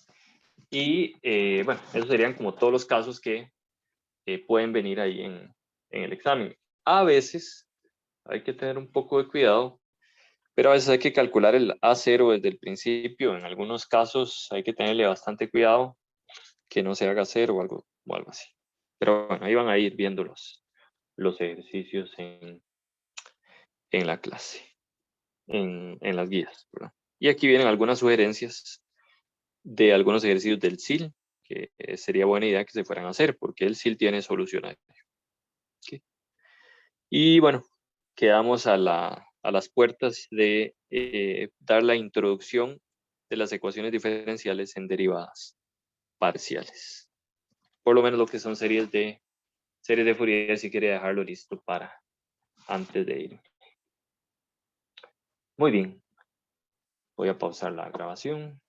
Y bueno, esos serían como todos los casos que pueden venir ahí en el examen. A veces hay que tener un poco de cuidado Pero a veces hay que calcular el A0 desde el principio. En algunos casos hay que tenerle bastante cuidado que no se haga cero o algo así. Pero bueno, ahí van a ir viendo los ejercicios en la clase, en las guías, ¿verdad? Y aquí vienen algunas sugerencias de algunos ejercicios del SIL, que sería buena idea que se fueran a hacer, porque el SIL tiene solucionario. ¿Ok? Y bueno, quedamos a las puertas de dar la introducción de las ecuaciones diferenciales en derivadas parciales. Por lo menos lo que son series de Fourier, si quiere dejarlo listo para antes de ir. Muy bien. Voy a pausar la grabación.